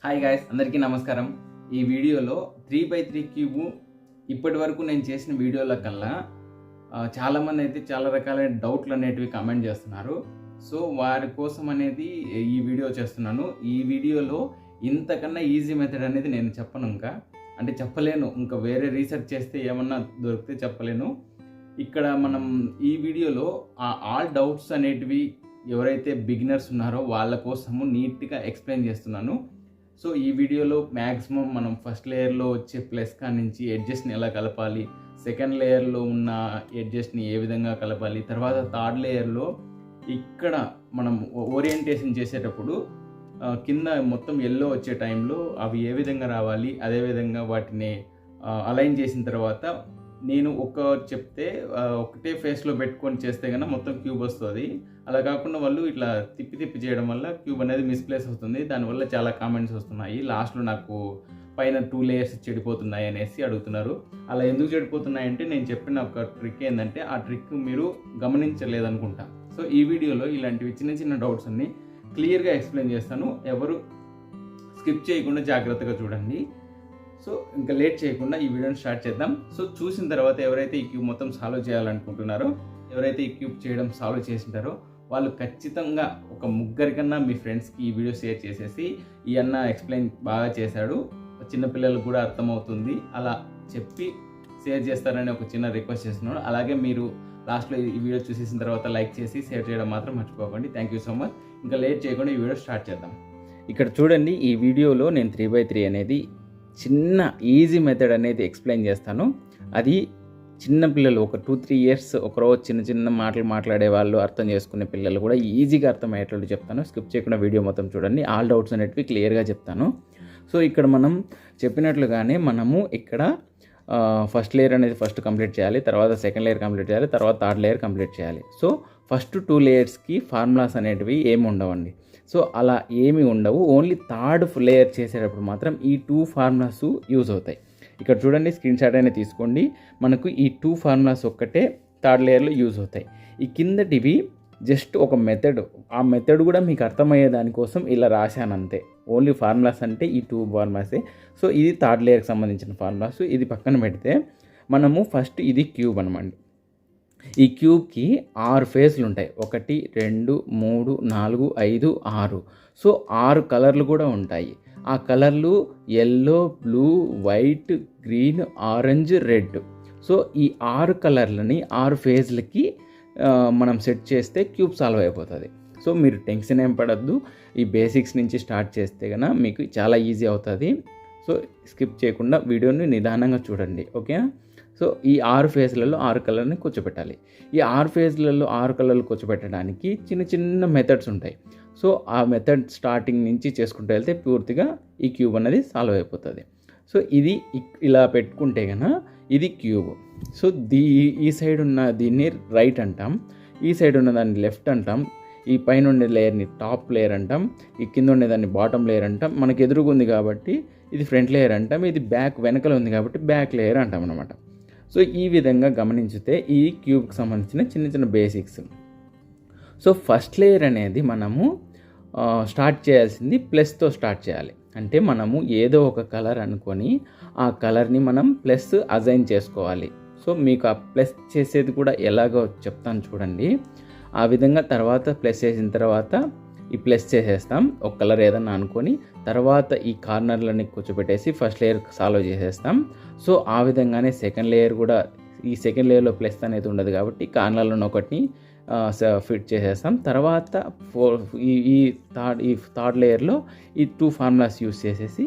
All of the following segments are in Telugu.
హాయ్ గాయ్స్, అందరికీ నమస్కారం. ఈ వీడియోలో 3x3 క్యూబ్ ఇప్పటి వరకు నేను చేసిన వీడియోల కల్లా చాలామంది అయితే చాలా రకాలైన డౌట్లు అనేటివి కామెంట్ చేస్తున్నారు. సో వారి కోసం అనేది ఈ వీడియో చేస్తున్నాను. ఈ వీడియోలో ఇంతకన్నా ఈజీ మెథడ్ అనేది నేను చెప్పను, చెప్పలేను. ఇంకా వేరే రీసెర్చ్ చేస్తే ఏమన్నా దొరికితే చెప్పలేను. ఇక్కడ మనం ఈ వీడియోలో ఆల్ డౌట్స్ అనేటివి ఎవరైతే బిగినర్స్ ఉన్నారో వాళ్ళ కోసము నీట్గా ఎక్స్ప్లెయిన్ చేస్తున్నాను. సో ఈ వీడియోలో మ్యాక్సిమం మనం ఫస్ట్ లేయర్లో వచ్చే ప్లస్ నుంచి ఎడ్జెస్ని ఎలా కలపాలి, సెకండ్ లేయర్లో ఉన్న ఎడ్జెస్ని ఏ విధంగా కలపాలి, తర్వాత థర్డ్ లేయర్లో ఇక్కడ మనం ఓరియంటేషన్ చేసేటప్పుడు కింద మొత్తం ఎల్లో వచ్చే టైంలో అవి ఏ విధంగా రావాలి, అదేవిధంగా వాటిని అలైన్ చేసిన తర్వాత నేను చెప్తే ఒకటే ఫేస్లో పెట్టుకొని చేస్తే కన్నా మొత్తం క్యూబ్ వస్తుంది. అలా కాకుండా వాళ్ళు ఇట్లా తిప్పి చేయడం వల్ల క్యూబ్ అనేది మిస్ప్లేస్ అవుతుంది. దానివల్ల చాలా కామెంట్స్ వస్తున్నాయి. లాస్ట్లో నాకు పైన 2 లేయర్స్ చెడిపోతున్నాయి అనేసి అడుగుతున్నారు. అలా ఎందుకు చెడిపోతున్నాయంటే నేను చెప్పిన ఒక ట్రిక్ ఏంటంటే ఆ ట్రిక్ మీరు గమనించలేదనుకుంటా. సో ఈ వీడియోలో ఇలాంటివి చిన్న డౌట్స్ అన్ని క్లియర్గా ఎక్స్ప్లెయిన్ చేస్తాను. ఎవరు స్కిప్ చేయకుండా జాగ్రత్తగా చూడండి. సో ఇంకా లేట్ చేయకుండా ఈ వీడియోని స్టార్ట్ చేద్దాం. సో చూసిన తర్వాత ఎవరైతే ఈ క్యూబ్ మొత్తం సాల్వ్ చేయాలనుకుంటున్నారో, ఎవరైతే ఈ క్యూబ్ చేయడం సాల్వ్ చేసింటారో వాళ్ళు ఖచ్చితంగా ఒక ముగ్గురికన్నా మీ ఫ్రెండ్స్కి ఈ వీడియో షేర్ చేసేసి ఈ అన్న ఎక్స్ప్లెయిన్ బాగా చేశాడు, చిన్నపిల్లలకు కూడా అర్థమవుతుంది అలా చెప్పి షేర్ చేస్తారని ఒక చిన్న రిక్వెస్ట్ చేస్తున్నాను. అలాగే మీరు లాస్ట్లో ఈ వీడియో చూసేసిన తర్వాత లైక్ చేసి షేర్ చేయడం మాత్రం మర్చిపోకండి. Thank you so much. ఇంకా లేట్ చేయకుండా ఈ వీడియో స్టార్ట్ చేద్దాం. ఇక్కడ చూడండి, ఈ వీడియోలో నేను 3x3 అనేది చిన్న ఈజీ మెథడ్ అనేది ఎక్స్ప్లెయిన్ చేస్తాను. అది చిన్న పిల్లలు ఒక 2-3 ఇయర్స్ ఒకరోజు చిన్న మాటలు మాట్లాడే వాళ్ళు, అర్థం చేసుకునే పిల్లలు కూడా ఈజీగా అర్థమయ్యేటట్టు చెప్తాను. స్కిప్ చేయకుండా వీడియో మొత్తం చూడండి. ఆల్ డౌట్స్ అనేటివి క్లియర్గా చెప్తాను. సో ఇక్కడ మనం చెప్పినట్లుగానే మనము ఇక్కడ ఫస్ట్ లేయర్ అనేది ఫస్ట్ కంప్లీట్ చేయాలి, తర్వాత సెకండ్ లేయర్ కంప్లీట్ చేయాలి, తర్వాత థర్డ్ లేయర్ కంప్లీట్ చేయాలి. సో ఫస్ట్ 2 లేయర్స్కి ఫార్ములాస్ అనేటివి ఏమి ఉండవండి. సో అలా ఏమి ఉండవు. ఓన్లీ థర్డ్ లేయర్ చేసేటప్పుడు మాత్రం ఈ 2 ఫార్ములాస్ యూజ్ అవుతాయి. ఇక్కడ చూడండి, స్క్రీన్ షాట్ అయినా తీసుకోండి. మనకు ఈ 2 ఫార్ములాస్ ఒక్కటే థర్డ్ లేయర్లో యూజ్ అవుతాయి. ఈ కిందటివి జస్ట్ ఒక మెథడ్, ఆ మెథడ్ కూడా మీకు అర్థమయ్యే దానికోసం ఇలా రాశాను అంతే. ఓన్లీ ఫార్ములాస్ అంటే ఈ 2 ఫార్ములాసే. సో ఇది థర్డ్ లేయర్కి సంబంధించిన ఫార్ములాస్. ఇది పక్కన పెడితే మనము ఫస్ట్ ఇది క్యూబ్ అనమాట. ఈ క్యూబ్కి 6 ఫేస్లు ఉంటాయి. 1 2 3 4 5 6. సో 6 కలర్లు కూడా ఉంటాయి. ఆ కలర్లు yellow, blue, white, green, orange, red. So ఈ 6 కలర్లని 6 ఫేజ్లకి మనం సెట్ చేస్తే క్యూబ్ సాల్వ్ అయిపోతుంది. సో మీరు టెన్షన్ ఏం పడద్దు. ఈ బేసిక్స్ నుంచి స్టార్ట్ చేస్తే కనుక మీకు చాలా ఈజీ అవుతుంది. సో స్కిప్ చేయకుండా వీడియోని నిదానంగా చూడండి, ఓకేనా? సో ఈ 6 ఫేజ్లలో 6 కలర్ని కూర్చోబెట్టాలి. ఈ 6 ఫేజ్లలో 6 కలర్లు కూర్చోబెట్టడానికి చిన్న మెథడ్స్ ఉంటాయి. సో ఆ మెథడ్ స్టార్టింగ్ నుంచి చేసుకుంటూ వెళ్తే పూర్తిగా ఈ క్యూబ్ అనేది సాల్వ్ అయిపోతుంది. సో ఇది ఇలా పెట్టుకుంటే కనుక ఇది క్యూబ్. సో ఈ సైడ్ ఉన్న దీన్ని రైట్ అంటాం, ఈ సైడ్ ఉన్న దాన్ని లెఫ్ట్ అంటాం, ఈ పైన ఉండే లేయర్ని టాప్ లేయర్ అంటాం, ఈ కింద ఉండేదాన్ని బాటమ్ లేయర్ అంటాం. మనకు ఎదురుగా ఉంది కాబట్టి ఇది ఫ్రంట్ లేయర్ అంటాం, ఇది వెనకల ఉంది కాబట్టి బ్యాక్ లేయర్ అంటాం అనమాట. సో ఈ విధంగా గమనించితే ఈ క్యూబ్కి సంబంధించిన చిన్న బేసిక్స్. సో ఫస్ట్ లేయర్ అనేది మనము స్టార్ట్ చేయాల్సింది ప్లస్తో స్టార్ట్ చేయాలి. అంటే మనము ఏదో ఒక కలర్ అనుకొని ఆ కలర్ని మనం ప్లస్ అజైన్ చేసుకోవాలి. సో మీకు ఆ ప్లస్ చేసేది కూడా ఎలాగో చెప్తాను చూడండి. ఆ విధంగా తర్వాత ప్లస్ చేసిన తర్వాత ఈ ప్లస్ చేసేస్తాం. ఒక కలర్ ఏదన్నా అనుకొని తర్వాత ఈ కార్నర్లని కూర్చోబెట్టేసి ఫస్ట్ లేయర్ సాల్వ్ చేసేస్తాం. సో ఆ విధంగానే సెకండ్ లేయర్ కూడా, ఈ సెకండ్ లేయర్లో ప్లస్ అనేది ఉండదు కాబట్టి కార్నర్లను ఒకటిని ఫిట్ చేసేస్తాం. తర్వాత ఈ థర్డ్ లేయర్లో ఈ 2 ఫార్ములాస్ యూస్ చేసేసి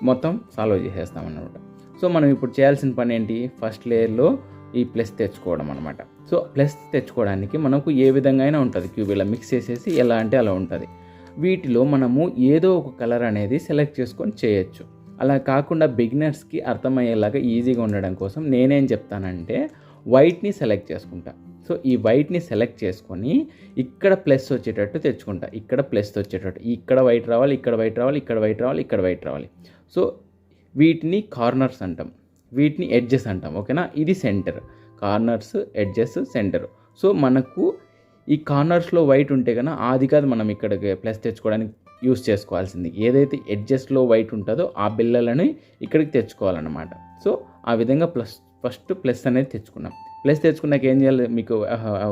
మొత్తం సాల్వ్ చేసేస్తాం అన్నమాట. సో మనం ఇప్పుడు చేయాల్సిన పని ఏంటి? ఫస్ట్ లేయర్లో ఈ ప్లస్ తెచ్చుకోవడం అనమాట. సో ప్లస్ తెచ్చుకోవడానికి మనకు ఏ విధంగా అయినా ఉంటుంది. క్యూబ్ ఇలా మిక్స్ చేసేసి ఎలా అంటే అలా ఉంటుంది. వీటిలో మనము ఏదో ఒక కలర్ అనేది సెలెక్ట్ చేసుకొని చేయొచ్చు. అలా కాకుండా బిగినర్స్కి అర్థమయ్యేలాగా ఈజీగా ఉండడం కోసం నేనేం చెప్తానంటే వైట్ని సెలెక్ట్ చేసుకుంటా. సో ఈ వైట్ని సెలెక్ట్ చేసుకొని ఇక్కడ ప్లస్ వచ్చేటట్టు తెచ్చుకుంటా. ఇక్కడ ప్లస్ వచ్చేటట్టు, ఇక్కడ వైట్ రావాలి, ఇక్కడ వైట్ రావాలి, ఇక్కడ వైట్ రావాలి, ఇక్కడ వైట్ రావాలి. సో వీటిని కార్నర్స్ అంటాం, వీటిని ఎడ్జెస్ అంటాం, ఓకేనా? ఇది centre. Corners, edges, centre. So మనకు ఈ కార్నర్స్లో వైట్ ఉంటే కన్నా అది కాదు మనం ఇక్కడికి ప్లస్ తెచ్చుకోవడానికి యూస్ చేసుకోవాల్సింది. ఏదైతే ఎడ్జెస్లో వైట్ ఉంటుందో ఆ బిళ్ళలని ఇక్కడికి తెచ్చుకోవాలన్నమాట. సో ఆ విధంగా ఫస్ట్ ప్లస్ అనేది తెచ్చుకున్నాం. ప్లస్ తెచ్చుకున్నాక ఏం చేయాలి మీకు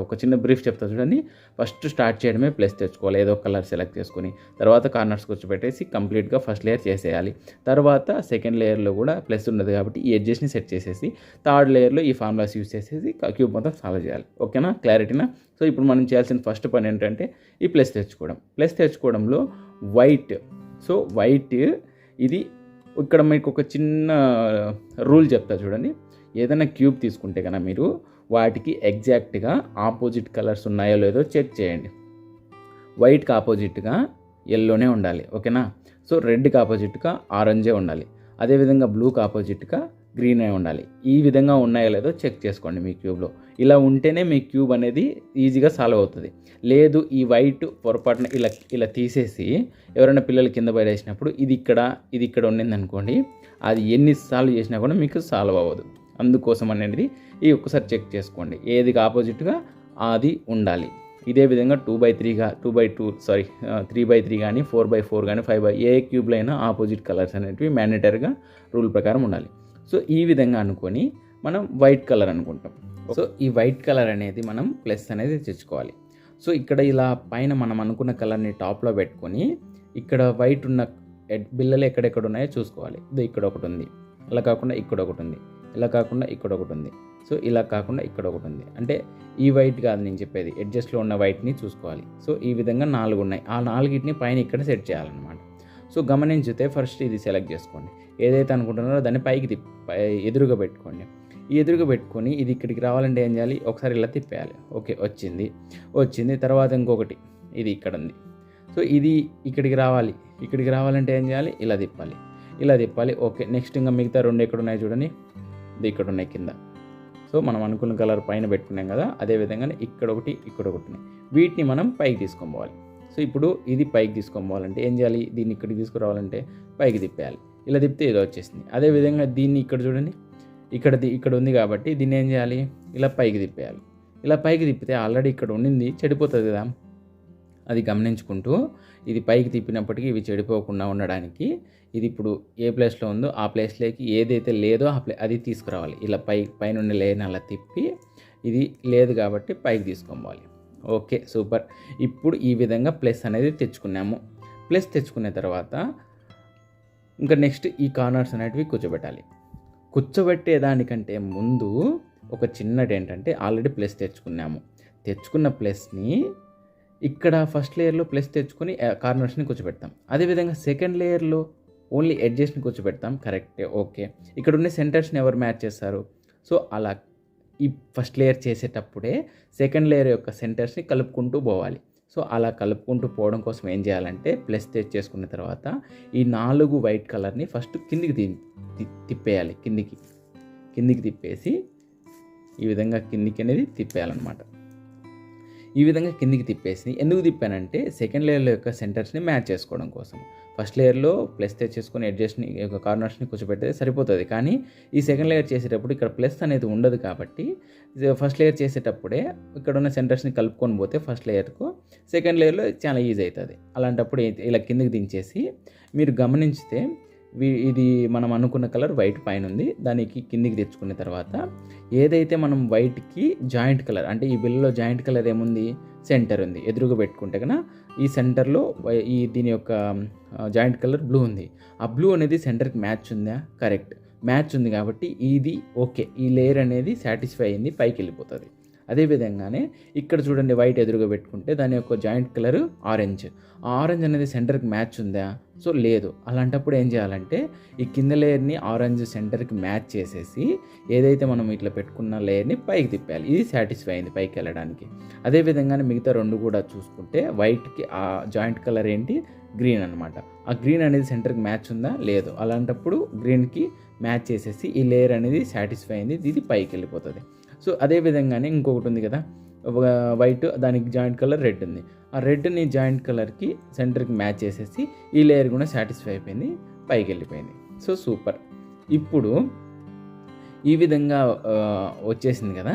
ఒక చిన్న బ్రీఫ్ చెప్తా చూడండి. ఫస్ట్ స్టార్ట్ చేయడమే ప్లస్ తెచ్చుకోవాలి. ఏదో ఒక కలర్ సెలెక్ట్ చేసుకొని తర్వాత కార్నర్స్ కూర్చోబెట్టేసి కంప్లీట్గా ఫస్ట్ లేయర్ చేసేయాలి. తర్వాత సెకండ్ లేయర్లో కూడా ప్లస్ ఉన్నది కాబట్టి ఈ ఎడ్జెస్ని సెట్ చేసేసి థర్డ్ లేయర్లో ఈ ఫార్ములాస్ యూస్ చేసేసి క్యూబ్ మొత్తం సాల్వ్ చేయాలి. ఓకేనా, క్లారిటీనా? సో ఇప్పుడు మనం చేయాల్సిన ఫస్ట్ పని ఏంటంటే ఈ ప్లస్ తెచ్చుకోవడం. ప్లస్ తెచ్చుకోవడంలో వైట్, సో వైట్ ఇది ఇక్కడ మీకు ఒక చిన్న రూల్ చెప్తా చూడండి. ఏదైనా క్యూబ్ తీసుకుంటే కనుక మీరు వాటికి ఎగ్జాక్ట్గా ఆపోజిట్ కలర్స్ ఉన్నాయో లేదో చెక్ చేయండి. వైట్కి ఆపోజిట్గా ఎల్లోనే ఉండాలి. ఓకేనా, సో రెడ్కి ఆపోజిట్గా ఆరెంజే ఉండాలి. అదేవిధంగా బ్లూకి ఆపోజిట్గా గ్రీనే ఉండాలి. ఈ విధంగా ఉన్నాయో లేదో చెక్ చేసుకోండి మీ క్యూబ్లో. ఇలా ఉంటేనే మీ క్యూబ్ అనేది ఈజీగా సాల్వ్ అవుతుంది. లేదు ఈ వైట్ పొరపాటున ఇలా తీసేసి ఎవరైనా పిల్లలు కింద పడేసినప్పుడు ఇది ఇక్కడ ఉండింది అనుకోండి, అది ఎన్నిసార్లు చేసినా కూడా మీకు సాల్వ్ అవ్వదు. అందుకోసం అనేది ఈ ఒక్కసారి చెక్ చేసుకోండి. ఏది ఆపోజిట్గా అది ఉండాలి. ఇదే విధంగా 2/3గా 3/3 కానీ 4/4 కానీ 5 ఏ క్యూబ్లో అయినా ఆపోజిట్ కలర్స్ అనేటివి మ్యాండేటరీగా రూల్ ప్రకారం ఉండాలి. సో ఈ విధంగా అనుకొని మనం వైట్ కలర్ అనుకుంటాం. సో ఈ వైట్ కలర్ అనేది మనం ప్లస్ అనేది తెచ్చుకోవాలి. సో ఇక్కడ ఇలా పైన మనం అనుకున్న కలర్ని టాప్లో పెట్టుకొని ఇక్కడ వైట్ ఉన్న బిల్లలు ఎక్కడెక్కడ ఉన్నాయో చూసుకోవాలి. ఇది ఇక్కడ ఒకటి ఉంది, ఇలా కాకుండా ఇక్కడ ఒకటి ఉంది, ఇలా కాకుండా ఇక్కడ ఒకటి ఉంది, సో ఇలా కాకుండా ఇక్కడ ఒకటి ఉంది. అంటే ఈ వైట్ కాదు నేను చెప్పేది, ఎడ్జస్ట్లో ఉన్న వైట్ని చూసుకోవాలి. సో ఈ విధంగా 4 ఉన్నాయి. ఆ 4ని పైన ఇక్కడ సెట్ చేయాలన్నమాట. సో గమనించితే ఫస్ట్ ఇది సెలెక్ట్ చేసుకోండి. ఏదైతే అనుకుంటున్నారో దాన్ని పైకి ఎదురుగా పెట్టుకోండి. ఈ ఎదురుగా పెట్టుకొని ఇది ఇక్కడికి రావాలంటే ఏం చేయాలి, ఒకసారి ఇలా తిప్పేయాలి. ఓకే, వచ్చింది. తర్వాత ఇంకొకటి ఇది ఇక్కడ ఉంది. సో ఇది ఇక్కడికి రావాలంటే ఏం చేయాలి, ఇలా తిప్పాలి. ఓకే, నెక్స్ట్ ఇంకా మిగతా 2 ఎక్కడ ఉన్నాయి చూడండి, ఇది ఇక్కడ ఉన్నాయి కింద. సో మనం అనుకున్న కలర్ పైన పెట్టుకున్నాం కదా, అదేవిధంగా ఇక్కడ ఒకటి ఉన్నాయి. వీటిని మనం పైకి తీసుకొని పోవాలి. సో ఇప్పుడు ఇది పైకి తీసుకొని పోవాలంటే ఏం చేయాలి, దీన్ని ఇక్కడికి తీసుకురావాలంటే పైకి తిప్పేయాలి. ఇలా తిప్పితే ఇది వచ్చేసింది. అదేవిధంగా దీన్ని ఇక్కడ చూడండి, ఇక్కడ ఉంది కాబట్టి దీన్ని ఏం చేయాలి, ఇలా పైకి తిప్పేయాలి. ఇలా పైకి తిప్పితే ఆల్రెడీ ఇక్కడ ఉండింది చెడిపోతుంది కదా, అది గమనించుకుంటూ ఇది పైకి తిప్పినప్పటికీ ఇవి చెడిపోకుండా ఉండడానికి ఇది ఇప్పుడు ఏ ప్లేస్లో ఉందో ఆ ప్లేస్లోకి ఏదైతే లేదో అది తీసుకురావాలి. ఇలా పైన లేని అలా తిప్పి ఇది లేదు కాబట్టి పైకి తీసుకోవాలి. Okay, super. ఇప్పుడు ఈ విధంగా ప్లస్ అనేది తెచ్చుకున్నాము. ప్లస్ తెచ్చుకున్న తర్వాత ఇంకా నెక్స్ట్ ఈ కార్నర్స్ అనేటివి కూర్చోబెట్టేదానికంటే ముందు ఒక చిన్నది ఏంటంటే ఆల్రెడీ ప్లస్ తెచ్చుకున్న ప్లస్ని ఇక్కడ ఫస్ట్ లేయర్లో ప్లస్ తెచ్చుకొని కార్నర్స్ని కూర్చోబెడతాం. అదేవిధంగా సెకండ్ లేయర్లో ఓన్లీ ఎడ్జెస్ని కూర్చోబెడతాం. కరెక్టే, ఓకే. ఇక్కడ ఉన్న సెంటర్స్ని ఎవరు మ్యాచ్ చేస్తారు? సో అలా ఈ ఫస్ట్ లేయర్ చేసేటప్పుడే సెకండ్ లేయర్ యొక్క సెంటర్స్ని కలుపుకుంటూ పోవాలి. సో అలా కలుపుకుంటూ పోవడం కోసం ఏం చేయాలంటే ప్లస్ తెచ్చేసుకున్న తర్వాత ఈ 4 వైట్ కలర్ని ఫస్ట్ కిందికి తిప్పేయాలి. కిందికి తిప్పేసి ఈ విధంగా కిందికి అనేది తిప్పేయాలన్నమాట. ఈ విధంగా కిందికి తిప్పేసి ఎందుకు తిప్పానంటే సెకండ్ లేయర్లో యొక్క సెంటర్స్ని మ్యాచ్ చేసుకోవడం కోసం. ఫస్ట్ లేయర్లో ప్లస్ తెచ్చేసుకొని ఎడ్జస్ట్ని కార్నర్స్ని కూర్చోబెడితే సరిపోతుంది. కానీ ఈ సెకండ్ లేయర్ చేసేటప్పుడు ఇక్కడ ప్లస్ అనేది ఉండదు కాబట్టి ఫస్ట్ లేయర్ చేసేటప్పుడే ఇక్కడ ఉన్న సెంటర్స్ని కలుపుకొని పోతే ఫస్ట్ లేయర్కు సెకండ్ లేయర్లో చాలా ఈజీ అవుతుంది. అలాంటప్పుడు ఇలా కిందికి దించేసి మీరు గమనించితే ఇది మనం అనుకున్న కలర్ వైట్ పైన ఉంది, దానికి కిందికి తెచ్చుకున్న తర్వాత ఏదైతే మనం వైట్కి జాయింట్ కలర్ అంటే ఈ బిల్లలో జాయింట్ కలర్ ఏముంది, సెంటర్ ఉంది. ఎదురుగా పెట్టుకుంటే కన్నా ఈ సెంటర్లో దీని యొక్క జాయింట్ కలర్ బ్లూ ఉంది. ఆ బ్లూ అనేది సెంటర్కి మ్యాచ్ ఉందా? కరెక్ట్, మ్యాచ్ ఉంది కాబట్టి ఇది ఓకే, ఈ లేయర్ అనేది సాటిస్ఫై అయింది, పైకి వెళ్ళిపోతుంది. అదేవిధంగానే ఇక్కడ చూడండి, వైట్ ఎదురుగా పెట్టుకుంటే దాని యొక్క జాయింట్ కలర్ ఆరెంజ్. ఆ ఆరెంజ్ అనేది సెంటర్కి మ్యాచ్ ఉందా? సో లేదు. అలాంటప్పుడు ఏం చేయాలంటే ఈ కింద లేయర్ని ఆరెంజ్ సెంటర్కి మ్యాచ్ చేసేసి ఏదైతే మనం ఇట్లా పెట్టుకున్న లేయర్ని పైకి తిప్పాలి. ఇది సాటిస్ఫై అయింది పైకి వెళ్ళడానికి. అదేవిధంగానే మిగతా 2 కూడా చూసుకుంటే వైట్కి ఆ జాయింట్ కలర్ ఏంటి, గ్రీన్ అనమాట. ఆ గ్రీన్ అనేది సెంటర్కి మ్యాచ్ ఉందా? లేదు. అలాంటప్పుడు గ్రీన్కి మ్యాచ్ చేసేసి ఈ లేయర్ అనేది సాటిస్ఫై అయింది, ఇది పైకి వెళ్ళిపోతుంది. సో అదేవిధంగానే ఇంకొకటి ఉంది కదా వైట్, దానికి జాయింట్ కలర్ రెడ్ ఉంది. ఆ రెడ్ని జాయింట్ కలర్కి సెంటర్కి మ్యాచ్ చేసేసి ఈ లేయర్ కూడా సాటిస్ఫై అయిపోయింది, పైకి వెళ్ళిపోయింది. So super. ఇప్పుడు ఈ విధంగా వచ్చేసింది కదా,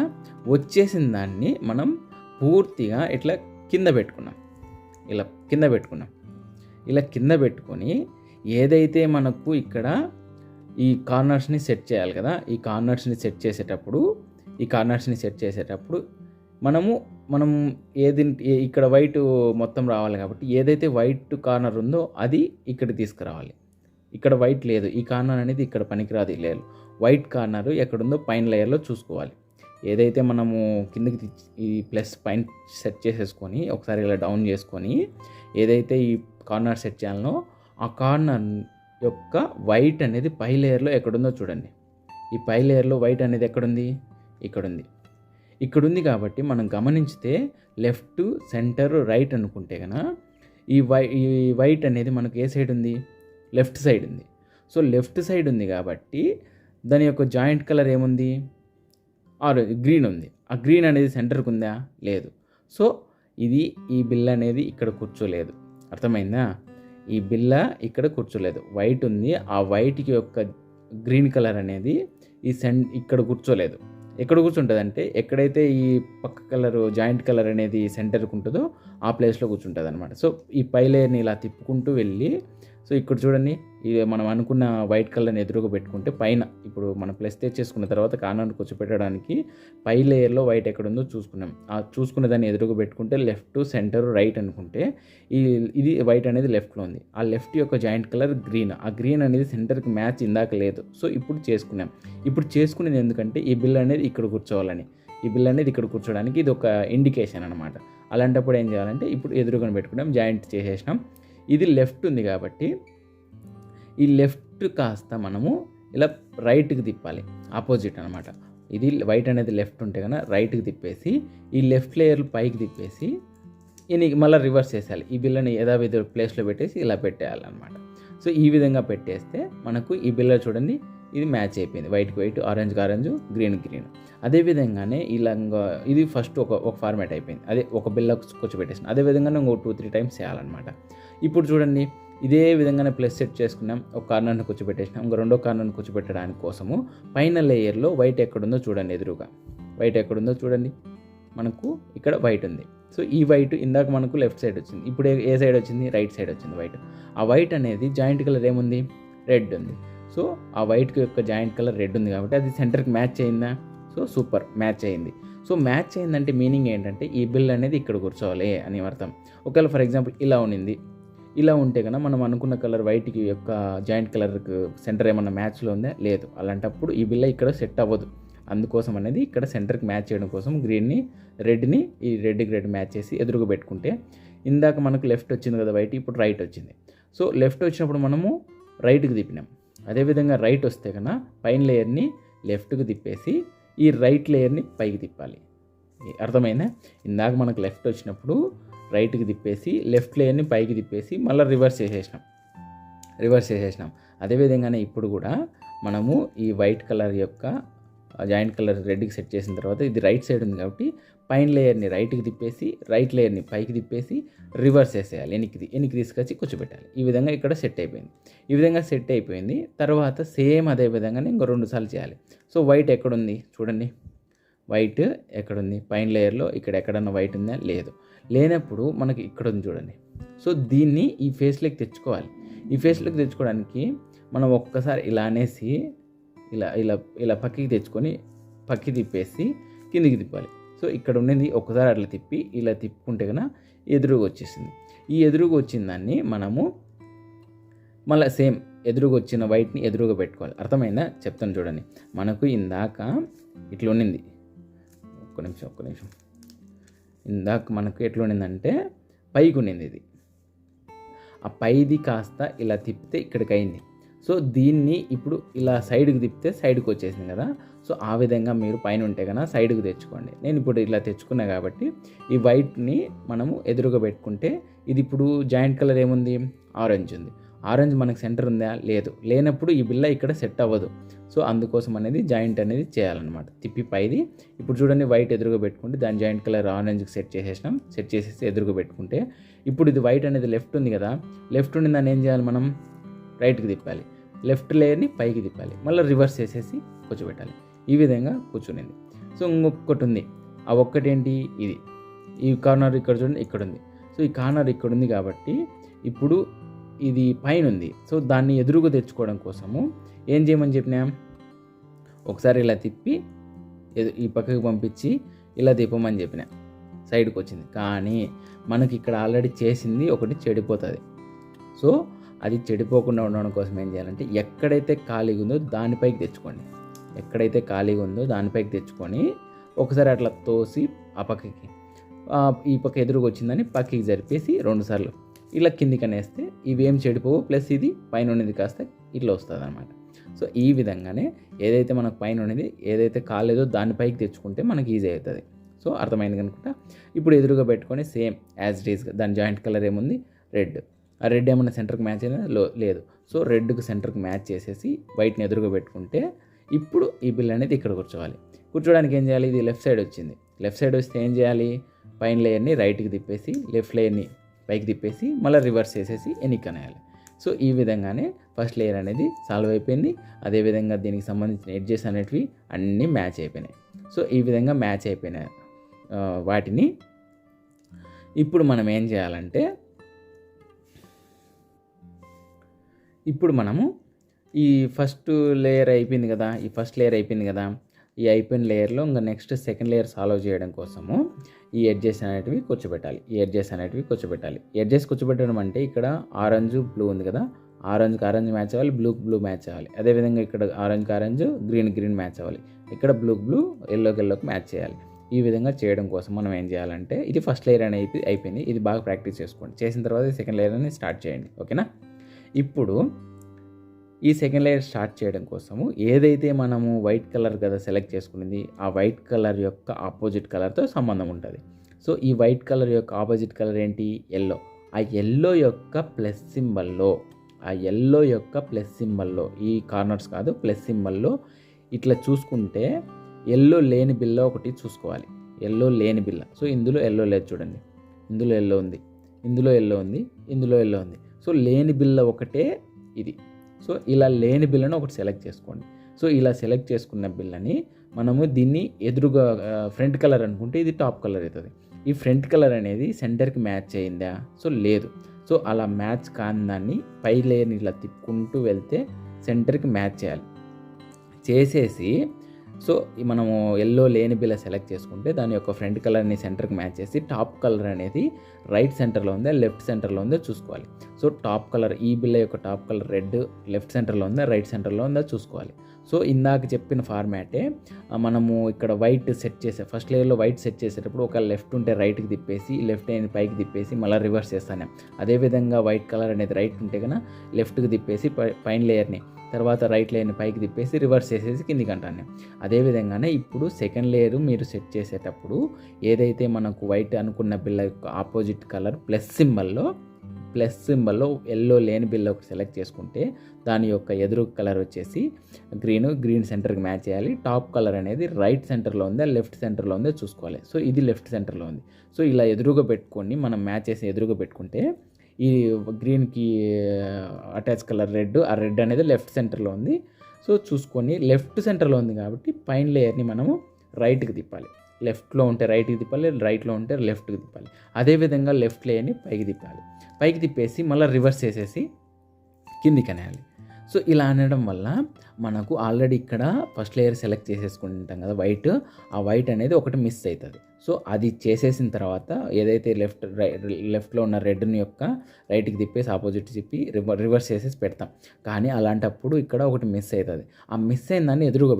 వచ్చేసిన దాన్ని మనం పూర్తిగా ఇట్లా కింద పెట్టుకున్నాం. ఇలా కింద పెట్టుకొని ఏదైతే మనకు ఇక్కడ ఈ కార్నర్స్ని సెట్ చేయాలి కదా, ఈ కార్నర్స్ని సెట్ చేసేటప్పుడు మనం ఇక్కడ వైట్ మొత్తం రావాలి కాబట్టి ఏదైతే వైట్ కార్నర్ ఉందో అది ఇక్కడ తీసుకురావాలి. ఇక్కడ వైట్ లేదు, ఈ కార్నర్ అనేది ఇక్కడ పనికిరాదు. లేదు, వైట్ కార్నర్ ఎక్కడుందో పైన లేయర్లో చూసుకోవాలి. ఏదైతే మనము కిందకి ఈ ప్లస్ పైన సెట్ చేసేసుకొని ఒకసారి ఇలా డౌన్ చేసుకొని ఏదైతే ఈ కార్నర్ సెట్ చేయాలనో ఆ కార్నర్ యొక్క వైట్ అనేది పై లేయర్లో ఎక్కడుందో చూడండి. ఈ పై లేయర్లో వైట్ అనేది ఎక్కడుంది? ఇక్కడుంది కాబట్టి మనం గమనించితే లెఫ్ట్, సెంటర్, రైట్ అనుకుంటే కనుక ఈ వైట్ అనేది మనకు ఏ సైడ్ ఉంది? లెఫ్ట్ సైడ్ ఉంది. సో లెఫ్ట్ సైడ్ ఉంది కాబట్టి దాని యొక్క జాయింట్ కలర్ ఏముంది? గ్రీన్ ఉంది. ఆ గ్రీన్ అనేది సెంటర్కి ఉందా? లేదు. సో ఈ బిల్ల అనేది ఇక్కడ కూర్చోలేదు. అర్థమైందా? ఈ బిల్ల ఇక్కడ కూర్చోలేదు, వైట్ ఉంది. ఆ వైట్కి యొక్క గ్రీన్ కలర్ అనేది ఇక్కడ కూర్చోలేదు. ఎక్కడ కూర్చుంటుంది అంటే ఎక్కడైతే ఈ పక్క కలర్ జాయింట్ కలర్ అనేది సెంటర్కి ఉంటుందో ఆ ప్లేస్లో కూర్చుంటుంది అనమాట. సో ఈ పై లేయర్ని ఇలా తిప్పుకుంటూ వెళ్ళి, సో ఇక్కడ చూడండి, ఇది మనం అనుకున్న వైట్ కలర్ని ఎదురుగా పెట్టుకుంటే పైన ఇప్పుడు మనం ప్లస్ తెచ్చేసుకున్న తర్వాత కార్నర్ కూర్చోపెట్టడానికి పై లేయర్లో వైట్ ఎక్కడుందో చూసుకున్నాం. ఆ చూసుకున్న దాన్ని ఎదురుగా పెట్టుకుంటే లెఫ్ట్, సెంటర్, రైట్ అనుకుంటే ఇది వైట్ అనేది లెఫ్ట్లో ఉంది. ఆ లెఫ్ట్ యొక్క జాయింట్ కలర్ గ్రీన్. ఆ గ్రీన్ అనేది సెంటర్కి మ్యాచ్ ఇందాక లేదు. సో ఇప్పుడు చేసుకున్నాం. ఇప్పుడు చేసుకునేది ఎందుకంటే ఈ బిల్ అనేది ఇక్కడ కూర్చోవాలని, ఈ బిల్ అనేది ఇక్కడ కూర్చోడానికి ఇది ఒక ఇండికేషన్ అనమాట. అలాంటప్పుడు ఏం చేయాలంటే ఇప్పుడు ఎదురుగా పెట్టుకున్నాం, జాయింట్ చేసేసినాం. ఇది లెఫ్ట్ ఉంది కాబట్టి ఈ లెఫ్ట్ కాస్త మనము ఇలా రైట్కి తిప్పాలి, ఆపోజిట్ అనమాట. ఇది వైట్ అనేది లెఫ్ట్ ఉంటే కనుక రైట్కి తిప్పేసి ఈ లెఫ్ట్ లేయర్ పైకి తిప్పేసి మళ్ళీ రివర్స్ చేసేయాలి. ఈ బిల్లని యథావిధి ప్లేస్లో పెట్టేసి ఇలా పెట్టేయాలన్నమాట. సో ఈ విధంగా పెట్టేస్తే మనకు ఈ బిల్ల చూడండి ఇది మ్యాచ్ అయిపోయింది. వైట్కి వైట్, ఆరెంజ్కి ఆరెంజ్, గ్రీన్ గ్రీన్. అదేవిధంగానే ఇలా ఇది ఫస్ట్ ఒక ఫార్మాట్ అయిపోయింది. అదే ఒక బిల్ల కూర్చోబెట్టేసిన అదేవిధంగానే ఇంకో 2-3 టైమ్స్ చేయాలన్నమాట. ఇప్పుడు చూడండి ఇదే విధంగానే ప్లస్ సెట్ చేసుకున్నాం, ఒక కార్నర్ని కూర్చోబెట్టేసినాం. ఇంకో రెండో కార్నర్ని కూర్చోబెట్టడానికి కోసము పైన లేయర్లో వైట్ ఎక్కడుందో చూడండి, ఎదురుగా వైట్ ఎక్కడుందో చూడండి. మనకు ఇక్కడ వైట్ ఉంది. సో ఈ వైట్ ఇందాక మనకు లెఫ్ట్ సైడ్ వచ్చింది, ఇప్పుడు ఏ సైడ్ వచ్చింది? రైట్ సైడ్ వచ్చింది వైట్. ఆ వైట్ అనేది జాయింట్ కలర్ ఏముంది? రెడ్ ఉంది. సో ఆ వైట్ యొక్క జాయింట్ కలర్ రెడ్ ఉంది కాబట్టి అది సెంటర్కి మ్యాచ్ అయిందా? సో సూపర్, మ్యాచ్ అయింది. సో మ్యాచ్ అయిందంటే మీనింగ్ ఏంటంటే ఈ బిల్ అనేది ఇక్కడ కూర్చోవాలి అని అర్థం. ఒకవేళ ఫర్ ఎగ్జాంపుల్ ఇలా ఉన్నింది, ఇలా ఉంటే కన్నా మనం అనుకున్న కలర్ వైట్కి యొక్క జాయింట్ కలర్కి సెంటర్ ఏమన్నా మ్యాచ్లో ఉందా? లేదు. అలాంటప్పుడు ఈ బిల్ల ఇక్కడ సెట్ అవ్వదు. అందుకోసం అనేది ఇక్కడ సెంటర్కి మ్యాచ్ చేయడం కోసం రెడ్ని ఈ రెడ్కి రెడ్ మ్యాచ్ చేసి ఎదురుగా పెట్టుకుంటే ఇందాక మనకు లెఫ్ట్ వచ్చింది కదా వైట్, ఇప్పుడు రైట్ వచ్చింది. సో లెఫ్ట్ వచ్చినప్పుడు మనము రైట్కి తిప్పినాం. అదేవిధంగా రైట్ వస్తే కన్నా పైన లేయర్ని లెఫ్ట్కి తిప్పేసి ఈ రైట్ లేయర్ని పైకి తిప్పాలి. అర్థమైందా? ఇందాక మనకు లెఫ్ట్ వచ్చినప్పుడు రైట్కి తిప్పేసి లెఫ్ట్ లేయర్ని పైకి తిప్పేసి మళ్ళీ రివర్స్ చేసేసినాం. అదేవిధంగానే ఇప్పుడు కూడా మనము ఈ వైట్ కలర్ యొక్క జాయింట్ కలర్ రెడ్కి సెట్ చేసిన తర్వాత ఇది రైట్ సైడ్ ఉంది కాబట్టి పైన లేయర్ని రైట్కి తిప్పేసి రైట్ లేయర్ని పైకి తిప్పేసి రివర్స్ చేసేయాలి, వెనక్కి తీసుకొచ్చి కూర్చోబెట్టాలి. ఈ విధంగా ఇక్కడ సెట్ అయిపోయింది. ఈ విధంగా సెట్ అయిపోయింది తర్వాత సేమ్ అదే విధంగానే ఇంకో 2 సార్లు చేయాలి. సో వైట్ ఎక్కడుంది చూడండి, వైట్ ఎక్కడుంది? పైన లేయర్లో ఇక్కడ ఎక్కడన్నా వైట్ ఉందా? లేదు. లేనప్పుడు మనకి ఇక్కడ ఉంది చూడండి. సో దీన్ని ఈ ఫేస్లోకి తెచ్చుకోవాలి. ఈ ఫేస్లోకి తెచ్చుకోవడానికి మనం ఒక్కసారి ఇలా అనేసి ఇలా పక్కకి తెచ్చుకొని పక్కకి తిప్పేసి కిందికి తిప్పాలి. సో ఇక్కడ ఉన్నది ఒక్కసారి అట్లా తిప్పి ఇలా తిప్పుకుంటే కన్నా ఎదురుగా వచ్చేసింది. ఈ ఎదురుగా వచ్చిన దాన్ని మనము మళ్ళీ సేమ్ ఎదురుగా వచ్చిన వైట్ని ఎదురుగా పెట్టుకోవాలి. అర్థమైందా? చెప్తాను చూడండి. మనకు ఇందాక ఇట్లా ఉన్నింది, ఒక్క నిమిషం. ఇందాక మనకు ఎట్లా ఉన్నిందంటే పైకి ఉన్నింది ఇది. ఆ పైది కాస్త ఇలా తిప్పితే ఇక్కడికి అయింది. సో దీన్ని ఇప్పుడు ఇలా సైడ్కి తిప్పితే సైడ్కి వచ్చేసింది కదా. సో ఆ విధంగా మీరు పైన ఉంటే కన్నా సైడ్కి తెచ్చుకోండి. నేను ఇప్పుడు ఇలా తెచ్చుకున్నా కాబట్టి ఈ వైట్ని మనము ఎదురుగా పెట్టుకుంటే ఇది ఇప్పుడు జాయింట్ కలర్ ఏముంది? ఆరెంజ్ ఉంది. ఆరెంజ్ మనకు సెంటర్ ఉందా? లేదు. లేనప్పుడు ఈ బిల్ల ఇక్కడ సెట్ అవ్వదు. సో అందుకోసం అనేది జాయింట్ అనేది చేయాలన్నమాట. తిప్పి పైది ఇప్పుడు చూడండి వైట్ ఎదురుగా పెట్టుకుంటే దాని జాయింట్ కలర్ ఆరెంజ్కి సెట్ చేసేసి ఎదురుగా పెట్టుకుంటే ఇప్పుడు ఇది వైట్ అనేది లెఫ్ట్ ఉంది కదా. లెఫ్ట్ ఉండి దాన్ని ఏం చేయాలి? మనం రైట్కి తిప్పాలి, లెఫ్ట్ లేయర్ని పైకి తిప్పాలి, మళ్ళీ రివర్స్ చేసేసి కూర్చోబెట్టాలి. ఈ విధంగా కూర్చునింది. సో ఇంకొకటి ఉంది. ఆ ఒక్కటి ఏంటి? ఇది ఈ కార్నర్ ఇక్కడ చూడండి, ఇక్కడ ఉంది. సో ఈ కార్నర్ ఇక్కడ ఉంది కాబట్టి ఇప్పుడు ఇది పైన ఉంది. సో దాన్ని ఎదురుగా తెచ్చుకోవడం కోసము ఏం చేయమని చెప్పినా, ఒకసారి ఇలా తిప్పి ఈ పక్కకి పంపించి ఇలా తిప్పమని చెప్పిన, సైడ్కి వచ్చింది. కానీ మనకి ఇక్కడ ఆల్రెడీ చేసింది ఒకటి చెడిపోతుంది. సో అది చెడిపోకుండా ఉండడం కోసం ఏం చేయాలంటే, ఎక్కడైతే ఖాళీగా ఉందో దానిపైకి తెచ్చుకోండి. ఎక్కడైతే ఖాళీగా ఉందో దానిపైకి తెచ్చుకొని ఒకసారి అట్లా తోసి ఆ పక్కకి, ఈ పక్క ఎదురుగా వచ్చిందని పక్కకి జరిపేసి 2 సార్లు ఇలా కిందికి అనేస్తే ఇవేం చెడిపోవు, ప్లస్ ఇది పైన ఉన్నది కాస్త ఇట్లా వస్తుంది అనమాట. సో ఈ విధంగానే ఏదైతే మనకు పైన ఉన్నది ఏదైతే కాలేదో దానిపైకి తెచ్చుకుంటే మనకి ఈజీ అవుతుంది. సో అర్థమైంది కనుకుంటా. ఇప్పుడు ఎదురుగా పెట్టుకొని సేమ్ యాజ్ ఇట్ ఈస్గా దాని జాయింట్ కలర్ ఏముంది, రెడ్. ఆ రెడ్ ఏమన్నా సెంటర్కి మ్యాచ్ అయినా లేదు. సో రెడ్కి సెంటర్కి మ్యాచ్ చేసేసి వైట్ని ఎదురుగా పెట్టుకుంటే ఇప్పుడు ఈ బిల్ అనేది ఇక్కడ కూర్చోడానికి ఏం చేయాలి, ఇది లెఫ్ట్ సైడ్ వచ్చింది. లెఫ్ట్ సైడ్ వస్తే ఏం చేయాలి, పైన లేయర్ని రైట్కి తిప్పేసి లెఫ్ట్ లేయర్ని పైకి తిప్పేసి మళ్ళీ రివర్స్ చేసేసి ఎన్నిక అనేయాలి. సో ఈ విధంగానే ఫస్ట్ లేయర్ అనేది సాల్వ్ అయిపోయింది. అదేవిధంగా దీనికి సంబంధించిన ఎడ్జెస్ అనేటివి అన్నీ మ్యాచ్ అయిపోయినాయి. సో ఈ విధంగా మ్యాచ్ అయిపోయినాయి వాటిని ఇప్పుడు మనం ఏం చేయాలంటే, ఇప్పుడు మనము ఈ ఫస్ట్ లేయర్ అయిపోయింది కదా, ఈ అయిపోయిన లేయర్లో ఇంకా నెక్స్ట్ సెకండ్ లేయర్ సాల్వ్ చేయడం కోసము ఈ ఎడ్జెస్ అనేటివి కూర్చోబెట్టాలి. ఎడ్జెస్ కూర్చోబెట్టడం అంటే ఇక్కడ ఆరెంజ్ బ్లూ ఉంది కదా, ఆరెంజ్కి ఆరెంజ్ మ్యాచ్ అవ్వాలి, బ్లూ మ్యాచ్ అవ్వాలి. అదేవిధంగా ఇక్కడ ఆరెంజ్కి ఆరెంజ్, గ్రీన్ మ్యాచ్ అవ్వాలి. ఇక్కడ బ్లూ ఎల్లోకి మ్యాచ్ చేయాలి. ఈ విధంగా చేయడం కోసం మనం ఏం చేయాలంటే, ఇది ఫస్ట్ లేయర్ అనేది అయిపోయింది. ఇది బాగా ప్రాక్టీస్ చేసుకోండి. చేసిన తర్వాత సెకండ్ లేయర్ అనేది స్టార్ట్ చేయండి. ఓకేనా. ఇప్పుడు ఈ సెకండ్ లేయర్ స్టార్ట్ చేయడం కోసము ఏదైతే మనము వైట్ కలర్ కదా సెలెక్ట్ చేసుకునేది, ఆ వైట్ కలర్ యొక్క ఆపోజిట్ కలర్తో సంబంధం ఉంటుంది. సో ఈ వైట్ కలర్ యొక్క ఆపోజిట్ కలర్ ఏంటి, ఎల్లో. ఆ ఎల్లో యొక్క ప్లస్ సింబల్లో ఈ కార్నర్స్ కాదు, ప్లస్ సింబల్లో ఇట్లా చూసుకుంటే ఎల్లో లేని బిల్ల ఒకటి చూసుకోవాలి. ఎల్లో లేని బిల్ల. సో ఇందులో ఎల్లో లేదు చూడండి, ఇందులో ఎల్లో ఉంది, ఇందులో ఎల్లో ఉంది. సో లేని బిల్ల ఒకటే ఇది. సో ఇలా లేని బిల్లను ఒకటి సెలెక్ట్ చేసుకోండి. సో ఇలా సెలెక్ట్ చేసుకున్న బిల్లని మనము దీన్ని ఎదురుగా ఫ్రంట్ కలర్ అనుకుంటే ఇది టాప్ కలర్ అవుతుంది. ఈ ఫ్రంట్ కలర్ అనేది సెంటర్కి మ్యాచ్ అయిందా, సో లేదు. సో అలా మ్యాచ్ కాని దాన్ని పై లేయర్ని ఇలా తిప్పుకుంటూ వెళ్తే సెంటర్కి మ్యాచ్ చేసేసి, సో మనము ఎల్లో లేని బిల్ల సెలెక్ట్ చేసుకుంటే దాని యొక్క ఫ్రంట్ కలర్ని సెంటర్కి మ్యాచ్ చేసి టాప్ కలర్ అనేది రైట్ సెంటర్లో ఉందా లెఫ్ట్ సెంటర్లో ఉందో చూసుకోవాలి. సో టాప్ కలర్, ఈ బిల్ల యొక్క టాప్ కలర్ రెడ్ లెఫ్ట్ సెంటర్లో ఉందా రైట్ సెంటర్లో ఉందా చూసుకోవాలి. సో ఇందాక చెప్పిన ఫార్మాటే మనము ఇక్కడ వైట్ సెట్ ఫస్ట్ లేయర్లో వైట్ సెట్ చేసేటప్పుడు ఒక లెఫ్ట్ ఉంటే రైట్కి తిప్పేసి, లెఫ్ట్ అనేది పైకి తిప్పేసి మళ్ళీ రివర్స్ చేస్తాను. అదేవిధంగా వైట్ కలర్ అనేది రైట్ ఉంటే కన్నా లెఫ్ట్కి తిప్పేసి పైన లేయర్ని, తర్వాత రైట్ లేయర్ని పైకి తిప్పేసి రివర్స్ చేసేసి కిందికి అంటాను. అదేవిధంగానే ఇప్పుడు సెకండ్ లేయర్ మీరు సెట్ చేసేటప్పుడు ఏదైతే మనకు వైట్ అనుకున్న బిల్ల యొక్క ఆపోజిట్ కలర్ ప్లస్ సింబల్లో ఎల్లో లేని బిల్ల ఒకటి సెలెక్ట్ చేసుకుంటే దాని యొక్క ఎదురు కలర్ వచ్చేసి గ్రీన్ సెంటర్కి మ్యాచ్ చేయాలి. టాప్ కలర్ అనేది రైట్ సెంటర్లో ఉందా లెఫ్ట్ సెంటర్లో ఉందా చూసుకోవాలి. సో ఇది లెఫ్ట్ సెంటర్లో ఉంది. సో ఇలా ఎదురుగా పెట్టుకొని మనం మ్యాచ్ చేసి ఎదురుగా పెట్టుకుంటే ఈ గ్రీన్కి అటాచ్ కలర్ రెడ్, ఆ రెడ్ అనేది లెఫ్ట్ సెంటర్లో ఉంది. సో చూసుకొని లెఫ్ట్ సెంటర్లో ఉంది కాబట్టి పైన లేయర్ని మనము రైట్కి తిప్పాలి. లెఫ్ట్లో ఉంటే రైట్కి తిప్పాలి, రైట్లో ఉంటే లెఫ్ట్కి తిప్పాలి. అదేవిధంగా లెఫ్ట్ లేయర్ని పైకి తిప్పాలి. పైకి తిప్పేసి మళ్ళీ రివర్స్ చేసేసి కిందికి అనేయాలి. సో ఇలా అనడం వల్ల మనకు ఆల్రెడీ ఇక్కడ ఫస్ట్ లేయర్ సెలెక్ట్ చేసేసుకుంటాం కదా వైట్, ఆ వైట్ అనేది ఒకటి మిస్ అవుతుంది. సో అది చేసేసిన తర్వాత ఏదైతే లెఫ్ట్లో ఉన్న రెడ్ని యొక్క రైట్కి తిప్పేసి ఆపోజిట్ తిప్పి రివర్స్ చేసేసి పెడతాం. కానీ అలాంటప్పుడు ఇక్కడ ఒకటి మిస్ అవుతుంది. ఆ మిస్ అయిన దాన్ని ఎదురుగా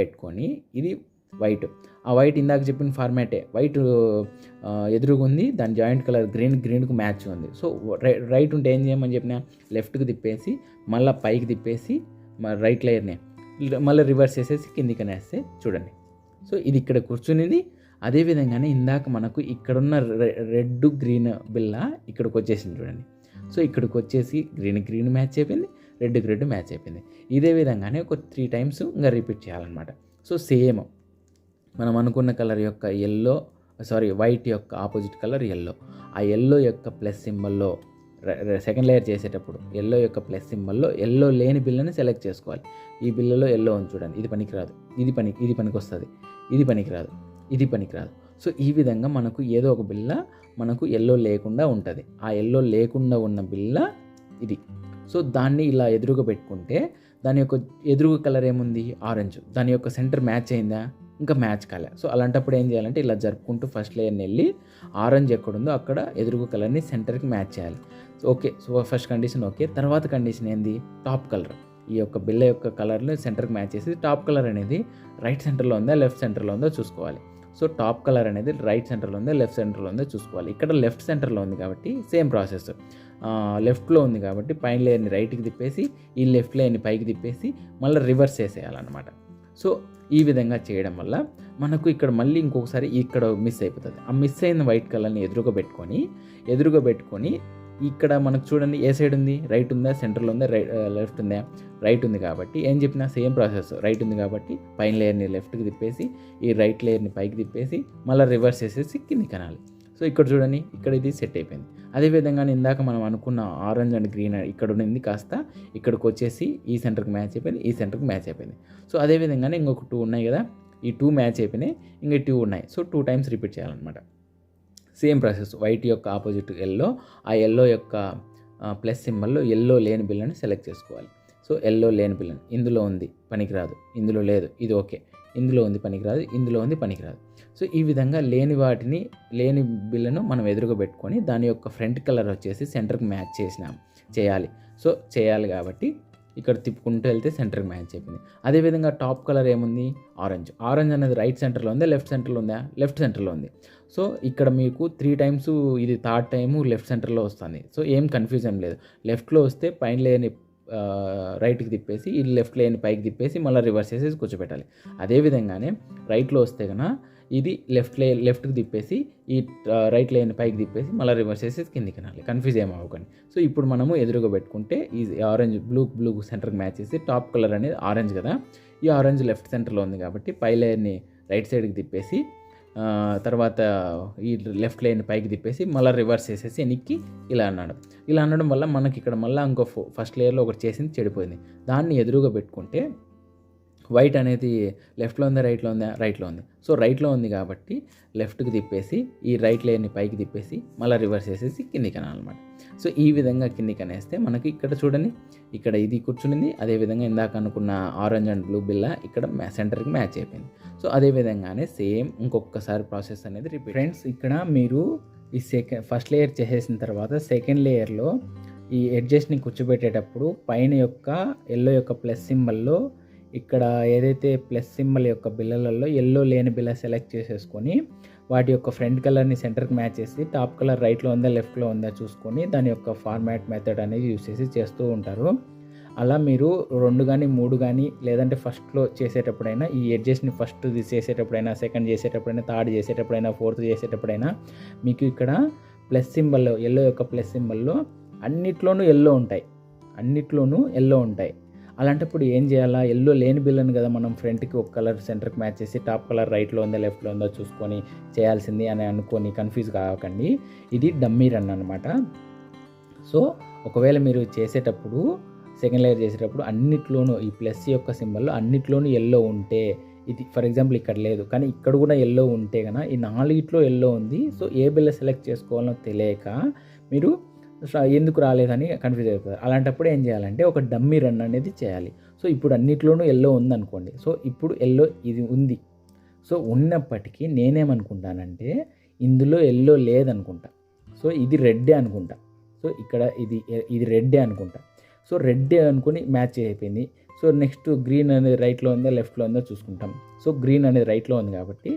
పెట్టుకొని ఇది వైట్, ఆ వైట్ ఇందాక చెప్పిన ఫార్మాటే వైట్ ఎదురుగా ఉంది, దాని జాయింట్ కలర్ గ్రీన్కి మ్యాచ్ ఉంది. సో రైట్ ఉంటే ఏం చేయమని చెప్పినా లెఫ్ట్కి తిప్పేసి మళ్ళీ పైకి తిప్పేసి రైట్ లేయర్ని మళ్ళీ రివర్స్ చేసేసి కిందికి అనేస్తే చూడండి. సో ఇది ఇక్కడ కూర్చునింది. అదేవిధంగానే ఇందాక మనకు ఇక్కడున్న రెడ్ గ్రీన్ బిల్ల ఇక్కడికి వచ్చేసింది చూడండి. సో ఇక్కడికి వచ్చేసి గ్రీన్ మ్యాచ్ అయిపోయింది, రెడ్ మ్యాచ్ అయిపోయింది. ఇదే విధంగానే ఒక 3 times ఇంకా రిపీట్ చేయాలన్నమాట. సో సేమ్ మనం అనుకున్న కలర్ యొక్క వైట్ యొక్క ఆపోజిట్ కలర్ ఎల్లో, ఆ ఎల్లో యొక్క ప్లస్ సింబల్లో సెకండ్ లేయర్ చేసేటప్పుడు ఎల్లో యొక్క ప్లస్ సింబల్లో ఎల్లో లేని బిల్లని సెలెక్ట్ చేసుకోవాలి. ఈ బిల్లలో ఎల్లో ఉంది చూడండి, ఇది పనికిరాదు, ఇది పనికి వస్తుంది, ఇది పనికిరాదు. సో ఈ విధంగా మనకు ఏదో ఒక బిల్ల మనకు ఎల్లో లేకుండా ఉంటుంది. ఆ ఎల్లో లేకుండా ఉన్న బిల్ల ఇది. సో దాన్ని ఇలా ఎదురుగా పెట్టుకుంటే దాని యొక్క ఎదురుగా కలర్ ఏముంది, ఆరెంజ్. దాని యొక్క సెంటర్ మ్యాచ్ అయిందా, ఇంకా మ్యాచ్ కాలే. సో అలాంటప్పుడు ఏం చేయాలంటే ఇలా జరుపుకుంటూ ఫస్ట్ లేయర్ని వెళ్ళి ఆరెంజ్ ఎక్కడుందో అక్కడ ఎదురుగా కలర్ని సెంటర్కి మ్యాచ్ చేయాలి. So okay, so first condition okay. తర్వాత కండిషన్ ఏంది, టాప్ కలర్. ఈ యొక్క బిల్ల యొక్క కలర్ని సెంటర్కి మ్యాచ్ చేసి టాప్ కలర్ అనేది రైట్ సెంటర్లో ఉందా లెఫ్ట్ సెంటర్లో ఉందో చూసుకోవాలి. సో టాప్ కలర్ అనేది రైట్ సెంటర్లో ఉందా లెఫ్ట్ సెంటర్లో ఉందో చూసుకోవాలి. ఇక్కడ లెఫ్ట్ సెంటర్లో ఉంది కాబట్టి సేమ్ ప్రాసెస్. లెఫ్ట్లో ఉంది కాబట్టి పైన లేయర్ని రైట్కి తిప్పేసి ఈ లెఫ్ట్ లేయర్ని పైకి తిప్పేసి మళ్ళీ రివర్స్ చేసేయాలన్నమాట. సో ఈ విధంగా చేయడం వల్ల మనకు ఇక్కడ మళ్ళీ ఇంకొకసారి ఇక్కడ మిస్ అయిపోతుంది. ఆ మిస్ అయిన వైట్ కలర్ని ఎదురుగా పెట్టుకొని ఇక్కడ మనకు చూడండి ఏ సైడ్ ఉంది, రైట్ ఉందా సెంటర్లో ఉందా లెఫ్ట్ ఉందా, రైట్ ఉంది కాబట్టి ఏం చెప్పినా సేమ్ ప్రాసెస్. రైట్ ఉంది కాబట్టి పైన లేయర్ని లెఫ్ట్కి తిప్పేసి ఈ రైట్ లేయర్ని పైకి తిప్పేసి మళ్ళీ రివర్స్ చేసేసి కిందికి కనాలి. సో ఇక్కడ చూడండి, ఇక్కడ ఇది సెట్ అయిపోయింది. అదేవిధంగా ఇందాక మనం అనుకున్న ఆరెంజ్ అండ్ గ్రీన్ ఇక్కడ ఉండింది కాస్త ఇక్కడికి వచ్చేసి ఈ సెంటర్కి మ్యాచ్ అయిపోయింది, ఈ సెంటర్కి మ్యాచ్ అయిపోయింది. సో అదేవిధంగానే ఇంకొక 2 ఉన్నాయి కదా, ఈ 2 మ్యాచ్ అయిపోయినాయి, ఇంకా 2 ఉన్నాయి. సో 2 టైమ్స్ రిపీట్ చేయాలన్నమాట. Same process. వైట్ యొక్క ఆపోజిట్ ఎల్లో, ఆ ఎల్లో యొక్క ప్లస్ సింబల్లో ఎల్లో లేని బిల్లని సెలెక్ట్ చేసుకోవాలి. సో ఎల్లో లేని బిల్లని ఇందులో ఉంది పనికిరాదు, ఇందులో లేదు ఇది ఓకే, ఇందులో ఉంది పనికిరాదు, ఇందులో ఉంది పనికిరాదు. సో ఈ విధంగా లేని బిల్లను మనం ఎదురుగా పెట్టుకొని దాని యొక్క ఫ్రంట్ కలర్ వచ్చేసి సెంటర్కి మ్యాచ్ చేయాలి. సో చేయాలి కాబట్టి ఇక్కడ తిప్పుకుంటూ వెళ్తే సెంటర్కి మ్యాచ్ అయిపోయింది. అదేవిధంగా టాప్ కలర్ ఏముంది, ఆరెంజ్ అనేది రైట్ సెంటర్లో ఉందా లెఫ్ట్ సెంటర్లో ఉందా, లెఫ్ట్ సెంటర్లో ఉంది. సో ఇక్కడ మీకు 3 టైమ్స్ ఇది 3rd టైము లెఫ్ట్ సెంటర్లో వస్తుంది. సో ఏం కన్ఫ్యూజన్ లేదు. లెఫ్ట్లో వస్తే పైన లేని రైట్కి తిప్పేసి ఈ లెఫ్ట్ లేని పైకి తిప్పేసి మళ్ళీ రివర్స్ చేసేసి కూర్చోబెట్టాలి. అదేవిధంగానే రైట్లో వస్తే కన్నా ఇది లెఫ్ట్కి తిప్పేసి ఈ రైట్ లేన్ పైకి తిప్పేసి మళ్ళీ రివర్స్ చేసేసి కిందికి కనాలి. కన్ఫ్యూజ్ ఏమవ్వకండి. సో ఇప్పుడు మనము ఎదురుగా పెట్టుకుంటే ఈ ఆరెంజ్ బ్లూ సెంటర్కి మ్యాచ్ చేసి టాప్ కలర్ అనేది ఆరెంజ్ కదా, ఈ ఆరెంజ్ లెఫ్ట్ సెంటర్లో ఉంది కాబట్టి పై లేయర్ని రైట్ సైడ్కి తిప్పేసి తర్వాత ఈ లెఫ్ట్ లేయర్ని పైకి తిప్పేసి మళ్ళీ రివర్స్ చేసేసి వెనక్కి ఇలా అనడం వల్ల మనకి ఇక్కడ మళ్ళీ ఇంకో ఫస్ట్ లేయర్లో ఒకటి చేసింది చెడిపోయింది. దాన్ని ఎదురుగా పెట్టుకుంటే వైట్ అనేది లెఫ్ట్లో ఉందా రైట్లో ఉంది. సో రైట్లో ఉంది కాబట్టి లెఫ్ట్కి తిప్పేసి ఈ రైట్ లేయర్ని పైకి తిప్పేసి మళ్ళీ రివర్స్ చేసేసి కిందికి అనాలన్నమాట. సో ఈ విధంగా కిందికి అనేస్తే మనకి ఇక్కడ చూడండి, ఇక్కడ ఇది కూర్చునింది. అదేవిధంగా ఇందాక అనుకున్న ఆరెంజ్ అండ్ బ్లూ బిల్ల ఇక్కడ సెంటర్కి మ్యాచ్ అయిపోయింది. సో అదేవిధంగానే సేమ్ ఇంకొకసారి ప్రాసెస్ అనేది రిపీట్. ఫ్రెండ్స్ ఇక్కడ మీరు ఈ ఫస్ట్ లేయర్ చేసేసిన తర్వాత సెకండ్ లేయర్లో ఈ ఎడ్జెస్ట్ని కూర్చోబెట్టేటప్పుడు పైన యొక్క ఎల్లో యొక్క ప్లస్ సింబల్లో ఇక్కడ ఏదైతే ప్లస్ సింబల్ యొక్క బిల్లలలో ఎల్లో లేని బిల్ల సెలెక్ట్ చేసేసుకొని వాటి యొక్క ఫ్రంట్ కలర్ని సెంటర్కి మ్యాచ్ చేసి టాప్ కలర్ రైట్లో ఉందా లెఫ్ట్లో ఉందా చూసుకొని దాని యొక్క ఫార్మాట్ మెథడ్ అనేది యూస్ చేసి చేస్తూ ఉంటారు. అలా మీరు 2 కానీ 3 కానీ లేదంటే ఫస్ట్లో చేసేటప్పుడైనా ఈ ఎడ్జెస్ట్ని ఫస్ట్ చేసేటప్పుడైనా, సెకండ్ చేసేటప్పుడైనా, థర్డ్ చేసేటప్పుడైనా, ఫోర్త్ చేసేటప్పుడైనా మీకు ఇక్కడ ప్లస్ సింబల్లో ఎల్లో యొక్క ప్లస్ సింబల్లో అన్నిట్లోనూ ఎల్లో ఉంటాయి. అలాంటప్పుడు ఏం చేయాలా, ఎల్లో లేని బిల్లను కదా మనం ఫ్రంట్కి ఒక కలర్ సెంటర్కి మ్యాచ్ చేసి టాప్ కలర్ రైట్లో ఉందా లెఫ్ట్లో ఉందో చూసుకొని చేయాల్సింది అని అనుకొని కన్ఫ్యూజ్ కాకండి. ఇది డమ్మీ రన్ అనమాట. సో ఒకవేళ మీరు చేసేటప్పుడు సెకండ్ లేయర్ చేసేటప్పుడు అన్నిట్లోనూ ఈ ప్లస్ యొక్క సింబల్లో అన్నిట్లోనూ ఎల్లో ఉంటే, ఇది ఫర్ ఎగ్జాంపుల్ ఇక్కడ లేదు కానీ ఇక్కడ కూడా ఎల్లో ఉంటే కనుక ఈ 4 ఎల్లో ఉంది. సో ఏ బిల్ల సెలెక్ట్ చేసుకోవాలో తెలియక మీరు ఎందుకు రాలేదని కన్ఫ్యూజ్ అయిపోతారు. అలాంటప్పుడు ఏం చేయాలంటే ఒక డమ్మీ రన్ అనేది చేయాలి. సో ఇప్పుడు అన్నిట్లోనూ ఎల్లో ఉందనుకోండి. సో ఇప్పుడు ఎల్లో ఇది ఉంది. సో ఉన్నప్పటికీ నేనేమనుకుంటానంటే ఇందులో ఎల్లో లేదనుకుంటా. సో ఇది రెడ్డే అనుకుంటా. సో ఇక్కడ ఇది రెడ్డే అనుకుంటా. సో రెడ్డే అనుకుని మ్యాచ్ అయిపోయింది. సో నెక్స్ట్ గ్రీన్ అనేది రైట్లో ఉందా లెఫ్ట్లో ఉందో చూసుకుంటాం. సో గ్రీన్ అనేది రైట్లో ఉంది కాబట్టి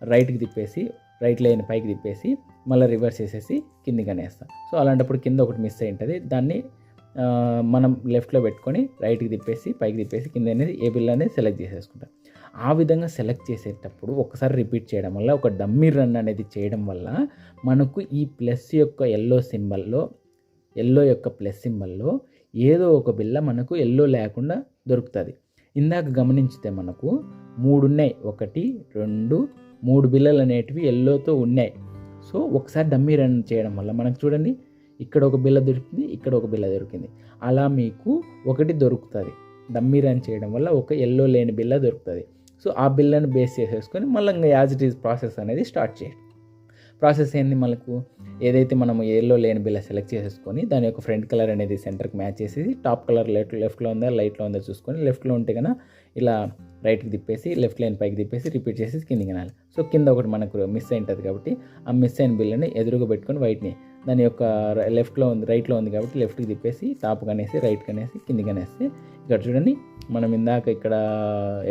రైట్కి తిప్పేసి రైట్ లైన్ పైకి తిప్పేసి మళ్ళీ రివర్స్ చేసేసి కిందికి అనేస్తాం. సో అలాంటప్పుడు కింద ఒకటి మిస్ అయి ఉంటుంది. దాన్ని మనం లెఫ్ట్లో పెట్టుకొని రైట్కి తిప్పేసి పైకి తిప్పేసి కింద అనేది ఏ బిల్ అనేది సెలెక్ట్ చేసేసుకుంటాం. ఆ విధంగా సెలెక్ట్ చేసేటప్పుడు ఒకసారి రిపీట్ చేయడం వల్ల, ఒక డమ్మీ రన్ అనేది చేయడం వల్ల మనకు ఈ ప్లస్ యొక్క ఎల్లో యొక్క ప్లస్ సింబల్లో ఏదో ఒక బిల్ల మనకు ఎల్లో లేకుండా దొరుకుతుంది. ఇందాక గమనించితే మనకు 3 ఉన్నాయి, 1 2 3 బిల్లలు అనేటివి ఎల్లోతో ఉన్నాయి. సో ఒకసారి డమ్మీ రన్ చేయడం వల్ల మనకు చూడండి ఇక్కడ ఒక బిల్ల దొరికింది, ఇక్కడ ఒక బిల్ల దొరికింది. అలా మీకు ఒకటి దొరుకుతుంది. డమ్మీ రన్ చేయడం వల్ల ఒక ఎల్లో లేని బిల్ల దొరుకుతుంది. సో ఆ బిల్లను బేస్ చేసేసుకొని మళ్ళీ ఇంకా యాజ్ ఇట్ ఈజ్ ప్రాసెస్ అనేది స్టార్ట్ చేయండి. ప్రాసెస్ ఏంది, మనకు ఏదైతే మనం ఎల్లో లేని బిల్ల సెలెక్ట్ చేసేసుకొని దాని యొక్క ఫ్రంట్ కలర్ అనేది సెంటర్కి మ్యాచ్ చేసేసి టాప్ కలర్ లెఫ్ట్లో ఉందా రైట్లో ఉందా చూసుకొని లెఫ్ట్లో ఉంటే కన్నా ఇలా రైట్కి తిప్పేసి లెఫ్ట్ లైన్ పైకి తిప్పేసి రిపీట్ చేసి కిందికి అనాలి. సో కింద ఒకటి మనకు మిస్ అయింటుంది కాబట్టి ఆ మిస్ అయిన బిల్లని ఎదురుగా పెట్టుకొని వైట్ని దాని యొక్క లెఫ్ట్లో ఉంది రైట్లో ఉంది కాబట్టి లెఫ్ట్కి తిప్పేసి టాప్ కనేసి రైట్ కనేసి కిందికి అనేసి ఇక్కడ చూడండి మనం ఇందాక ఇక్కడ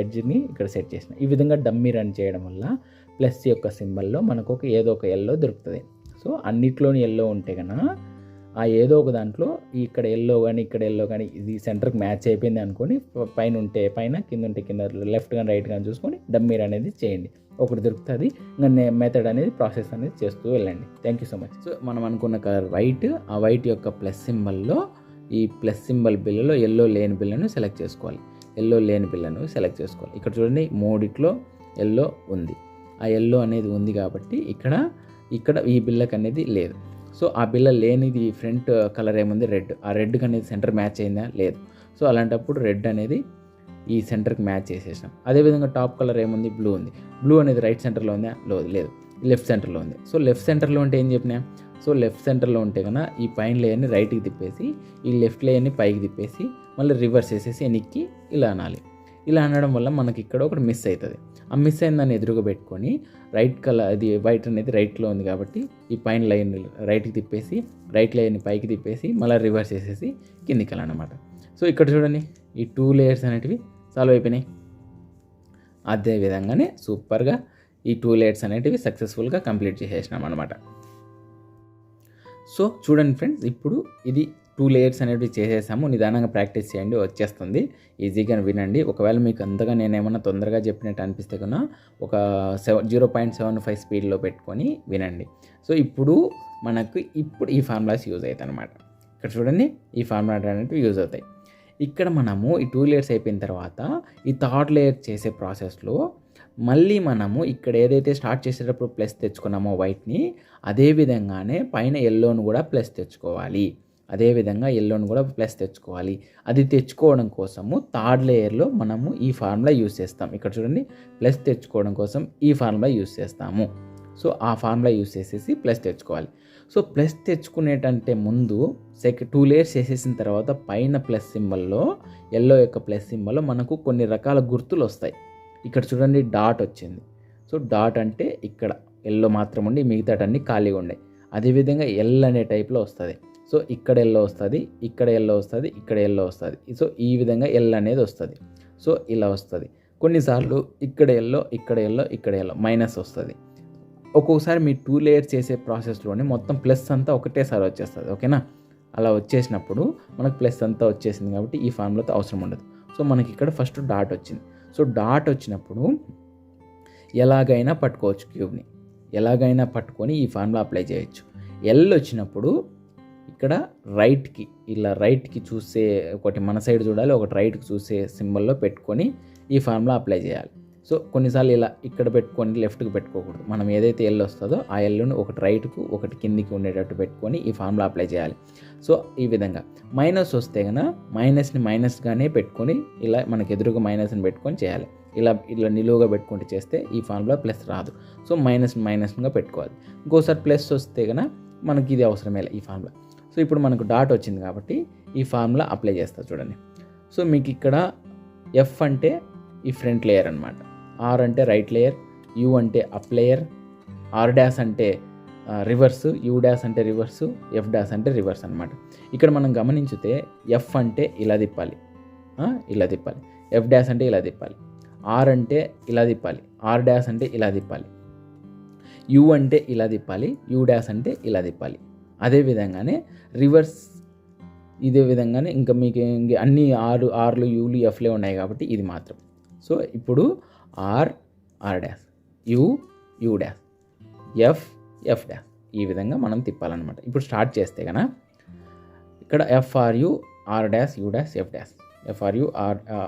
ఎడ్జ్ని ఇక్కడ సెట్ చేసిన ఈ విధంగా డమ్మీ రన్ చేయడం వల్ల ప్లస్ యొక్క సింబల్లో మనకు ఏదో ఒక ఎల్లో దొరుకుతుంది. సో అన్నిట్లోని ఎల్లో ఉంటే కన్నా ఆ ఏదో ఒక దాంట్లో ఇక్కడ ఎల్లో కానీ ఇక్కడ ఎల్లో కానీ ఇది సెంటర్కి మ్యాచ్ అయిపోయింది అనుకొని పైన ఉంటే పైన కింద ఉంటే కింద లెఫ్ట్ కానీ రైట్ కానీ చూసుకొని డమ్మీర్ అనేది చేయండి, ఒకటి దొరుకుతుంది. ఇంకా మెథడ్ అనేది ప్రాసెస్ అనేది చేస్తూ వెళ్ళండి. Thank you so much. So మనం అనుకున్న కలర్ వైట్, ఆ వైట్ యొక్క ప్లస్ సింబల్లో ఈ ప్లస్ సింబల్ బిల్లలో ఎల్లో లేని బిల్లను సెలెక్ట్ చేసుకోవాలి. ఎల్లో లేని బిల్లను సెలెక్ట్ చేసుకోవాలి. ఇక్కడ చూడండి మూడిట్లో ఎల్లో ఉంది, ఆ ఎల్లో అనేది ఉంది కాబట్టి ఇక్కడ ఈ బిల్లకి అనేది లేదు. సో ఆ బిల్ల లేనిది ఫ్రంట్ కలర్ ఏముంది రెడ్, ఆ రెడ్కి అనేది సెంటర్ మ్యాచ్ అయిందా లేదు. సో అలాంటప్పుడు రెడ్ అనేది ఈ సెంటర్కి మ్యాచ్ చేసేసాం. అదేవిధంగా టాప్ కలర్ ఏముంది బ్లూ ఉంది, బ్లూ అనేది రైట్ సెంటర్లో ఉందా లేదు, లెఫ్ట్ సెంటర్లో ఉంది. సో లెఫ్ట్ సెంటర్లో ఉంటే ఏం చెప్పినా, సో లెఫ్ట్ సెంటర్లో ఉంటే కన్నా ఈ పైన లేయర్ని రైట్కి తిప్పేసి ఈ లెఫ్ట్ లేయర్ని పైకి తిప్పేసి మళ్ళీ రివర్స్ వేసేసి వెనక్కి ఇలా అనాలి. ఇలా అనడం వల్ల మనకి ఇక్కడ ఒకటి మిస్ అవుతుంది. ఆ మిస్ అయిన దాన్ని ఎదురుగా పెట్టుకొని రైట్ కలర్ అది వైట్ అనేది రైట్లో ఉంది కాబట్టి ఈ పైన లైన్ రైట్కి తిప్పేసి రైట్ లైన్ని పైకి తిప్పేసి మళ్ళీ రివర్స్ చేసేసి కిందికి వెళ్ళాలన్నమాట. సో ఇక్కడ చూడండి ఈ 2 లేయర్స్ అనేటివి సాల్వ్ అయిపోయినాయి. అదే విధంగానే సూపర్గా ఈ 2 లేయర్స్ అనేటివి సక్సెస్ఫుల్గా కంప్లీట్ చేసేసినాం అనమాట. సో చూడండి ఫ్రెండ్స్, ఇప్పుడు ఇది 2 లేయర్స్ అనేవి చేసేసాము. నిదానంగా ప్రాక్టీస్ చేయండి, వచ్చేస్తుంది. ఈజీగా వినండి. ఒకవేళ మీకు అంతగా నేనేమన్నా తొందరగా చెప్పినట్టు అనిపిస్తే కన్నా ఒక 0.75 స్పీడ్లో పెట్టుకొని వినండి. సో ఇప్పుడు మనకు ఈ ఫార్ములాస్ యూజ్ అవుతాయి అనమాట. ఇక్కడ చూడండి ఈ ఫార్ములా అనేవి యూజ్ అవుతాయి. ఇక్కడ మనము ఈ 2 లేయర్స్ అయిపోయిన తర్వాత ఈ 3rd లేయర్ చేసే ప్రాసెస్లో మళ్ళీ మనము ఇక్కడ ఏదైతే స్టార్ట్ చేసేటప్పుడు ప్లస్ తెచ్చుకున్నామో వైట్ని, అదే విధంగానే పైన ఎల్లోను కూడా ప్లస్ తెచ్చుకోవాలి. అది తెచ్చుకోవడం కోసము 3rd లేయర్లో మనము ఈ ఫార్ములా యూజ్ చేస్తాం. ఇక్కడ చూడండి ప్లస్ తెచ్చుకోవడం కోసం ఈ ఫార్ములా యూజ్ చేస్తాము. సో ఆ ఫార్ములా యూజ్ చేసేసి ప్లస్ తెచ్చుకోవాలి. సో ప్లస్ తెచ్చుకునేటంటే ముందు 2 లేయర్స్ చేసేసిన తర్వాత పైన ప్లస్ సింబల్లో ఎల్లో యొక్క ప్లస్ సింబల్లో మనకు కొన్ని రకాల గుర్తులు వస్తాయి. ఇక్కడ చూడండి డాట్ వచ్చింది. సో డాట్ అంటే ఇక్కడ ఎల్లో మాత్రం ఉండి మిగతాటన్నీ ఖాళీగా ఉన్నాయి. అదేవిధంగా ఎల్ అనే టైప్లో వస్తుంది. సో ఇక్కడ ఎల్లో వస్తుంది, ఇక్కడ ఎల్లో వస్తుంది, ఇక్కడ ఎల్లో వస్తుంది. సో ఈ విధంగా ఎల్ అనేది వస్తుంది. సో ఇలా వస్తుంది. కొన్నిసార్లు ఇక్కడ ఎల్లో, ఇక్కడ ఎల్లో, ఇక్కడ ఎల్లో మైనస్ వస్తుంది. ఒక్కొక్కసారి మీ 2 లేయర్స్ చేసే ప్రాసెస్లోనే మొత్తం ప్లస్ అంతా ఒకటేసారి వచ్చేస్తుంది. ఓకేనా? అలా వచ్చేసినప్పుడు మనకు ప్లస్ అంతా వచ్చేసింది కాబట్టి ఈ ఫార్ములాతో అవసరం ఉండదు. సో మనకి ఇక్కడ ఫస్ట్ డాట్ వచ్చింది. సో డాట్ వచ్చినప్పుడు ఎలాగైనా పట్టుకోవచ్చు, క్యూబ్ని ఎలాగైనా పట్టుకొని ఈ ఫార్ములా అప్లై చేయొచ్చు. ఎల్ వచ్చినప్పుడు ఇక్కడ రైట్కి చూసే ఒకటి మన సైడ్ చూడాలి, ఒకటి రైట్కి చూసే సింబల్లో పెట్టుకొని ఈ ఫార్ములా అప్లై చేయాలి. సో కొన్నిసార్లు ఇలా ఇక్కడ పెట్టుకొని లెఫ్ట్కి పెట్టుకోకూడదు. మనం ఏదైతే ఎల్ వస్తుందో ఆ ఎల్లుని ఒకటి రైట్కు ఒకటి కిందికి ఉండేటట్టు పెట్టుకొని ఈ ఫార్ములా అప్లై చేయాలి. సో ఈ విధంగా మైనస్ వస్తే కనుక మైనస్ని మైనస్గానే పెట్టుకొని ఇలా మనకు ఎదురుగా మైనస్ని పెట్టుకొని చేయాలి. ఇలా నిలువుగా పెట్టుకుంటే చేస్తే ఈ ఫార్ములా ప్లస్ రాదు. సో మైనస్గా పెట్టుకోవాలి. ఇంకోసారి ప్లస్ వస్తే కనుక మనకి ఇది అవసరమే ఈ ఫార్ములా. సో ఇప్పుడు మనకు డాట్ వచ్చింది కాబట్టి ఈ ఫార్ములా అప్లై చేస్తారు. చూడండి. సో మీకు ఇక్కడ ఎఫ్ అంటే ఈ ఫ్రంట్ లేయర్ అనమాట, ఆర్ అంటే రైట్ లేయర్, యూ అంటే అప్ లేయర్, ఆర్ డాష్ అంటే రివర్స్, యూ డాష్ అంటే రివర్సు, ఎఫ్ డాష్ అంటే రివర్స్ అనమాట. ఇక్కడ మనం గమనించితే ఎఫ్ అంటే ఇలా తిప్పాలి, ఎఫ్ డాష్ అంటే ఇలా తిప్పాలి, ఆర్ అంటే ఇలా తిప్పాలి, ఆర్ డాష్ అంటే ఇలా తిప్పాలి, యూ అంటే ఇలా తిప్పాలి, యూ డాష్ అంటే ఇలా తిప్పాలి. అదేవిధంగానే రివర్స్ ఇదే విధంగానే ఇంకా మీకు అన్ని ఆర్లు యూలు ఎఫ్లే ఉన్నాయి కాబట్టి ఇది మాత్రం. సో ఇప్పుడు are dash, you dash, F dash ఈ విధంగా మనం తిప్పాలన్నమాట. ఇప్పుడు స్టార్ట్ చేస్తే కనుక ఇక్కడ FRU are dash you dash F dash, FRU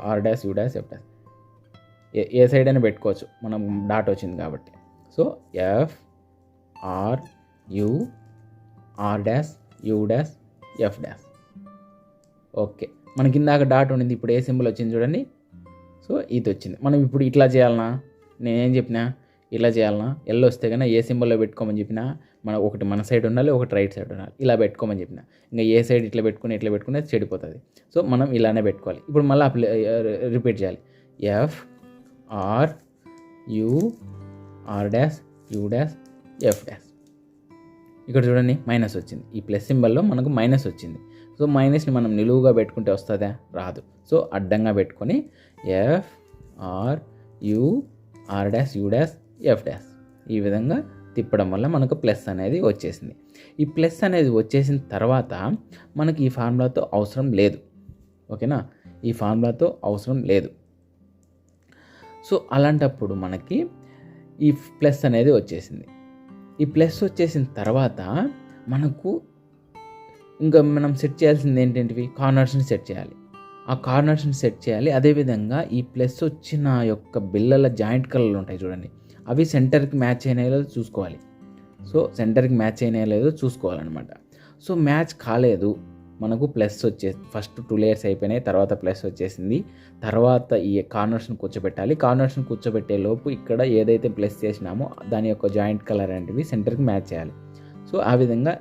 are dash you dash F dash A side అయినా పెట్టుకోవచ్చు, మనం డాట్ వచ్చింది కాబట్టి. So F R you are dash you dash F dash. Okay, మనకి ఇందాక డాట్ ఉండింది, ఇప్పుడు ఏ సింబల్ వచ్చింది చూడండి, సో ఇది వచ్చింది. మనం ఇప్పుడు ఇట్లా చేయాలన్నా, నేనేం చెప్పినా ఇలా చేయాలన్నా, ఎల్ వస్తే కన్నా ఏ సింబల్లో పెట్టుకోమని చెప్పినా, ఒకటి మన సైడ్ ఉండాలి, ఒకటి రైట్ సైడ్ ఉండాలి, ఇలా పెట్టుకోమని చెప్పిన. ఇంకా ఏ సైడ్ ఇట్లా పెట్టుకుని అది చెడిపోతుంది. సో మనం ఇలానే పెట్టుకోవాలి. ఇప్పుడు మళ్ళీ రిపీట్ చేయాలి. F R you are dash you dash F dash. ఇక్కడ చూడండి మైనస్ వచ్చింది. ఈ ప్లస్ సింబల్లో మనకు మైనస్ వచ్చింది. సో మైనస్ని మనం నిలువుగా పెట్టుకుంటే వస్తుందా? రాదు. సో అడ్డంగా పెట్టుకొని F R you are dash you dash F dash ఈ విధంగా తిప్పడం వల్ల మనకు ప్లస్ అనేది వచ్చేసింది. ఈ ప్లస్ అనేది వచ్చేసిన తర్వాత మనకి ఈ ఫార్ములాతో అవసరం లేదు. ఓకేనా? ఈ ఫార్ములాతో అవసరం లేదు. సో అలాంటప్పుడు మనకి ఈ ప్లస్ అనేది వచ్చేసింది. ఈ ప్లస్ వచ్చేసిన తర్వాత మనకు ఇంకా మనం సెట్ చేయాల్సింది ఏంటంటివి? కార్నర్స్ని సెట్ చేయాలి. ఆ కార్నర్స్ని సెట్ చేయాలి. అదేవిధంగా ఈ ప్లస్ వచ్చిన యొక్క బిళ్ళల జాయింట్ కలర్లు ఉంటాయి చూడండి, అవి సెంటర్కి మ్యాచ్ అయినాయో లేదో చూసుకోవాలి. సో సెంటర్కి మ్యాచ్ అయినాయో లేదో చూసుకోవాలన్నమాట. సో మ్యాచ్ కాలేదు, మనకు ప్లస్ వచ్చేసి ఫస్ట్ 2 లేయర్స్ అయిపోయినాయి, తర్వాత ప్లస్ వచ్చేసింది. తర్వాత ఈ కార్నర్స్ని కూర్చోబెట్టాలి. కార్నర్స్ని కూర్చోబెట్టే లోపు ఇక్కడ ఏదైతే ప్లస్ చేసినామో దాని యొక్క జాయింట్ కలర్ అనేవి సెంటర్కి మ్యాచ్ చేయాలి. సో ఆ విధంగా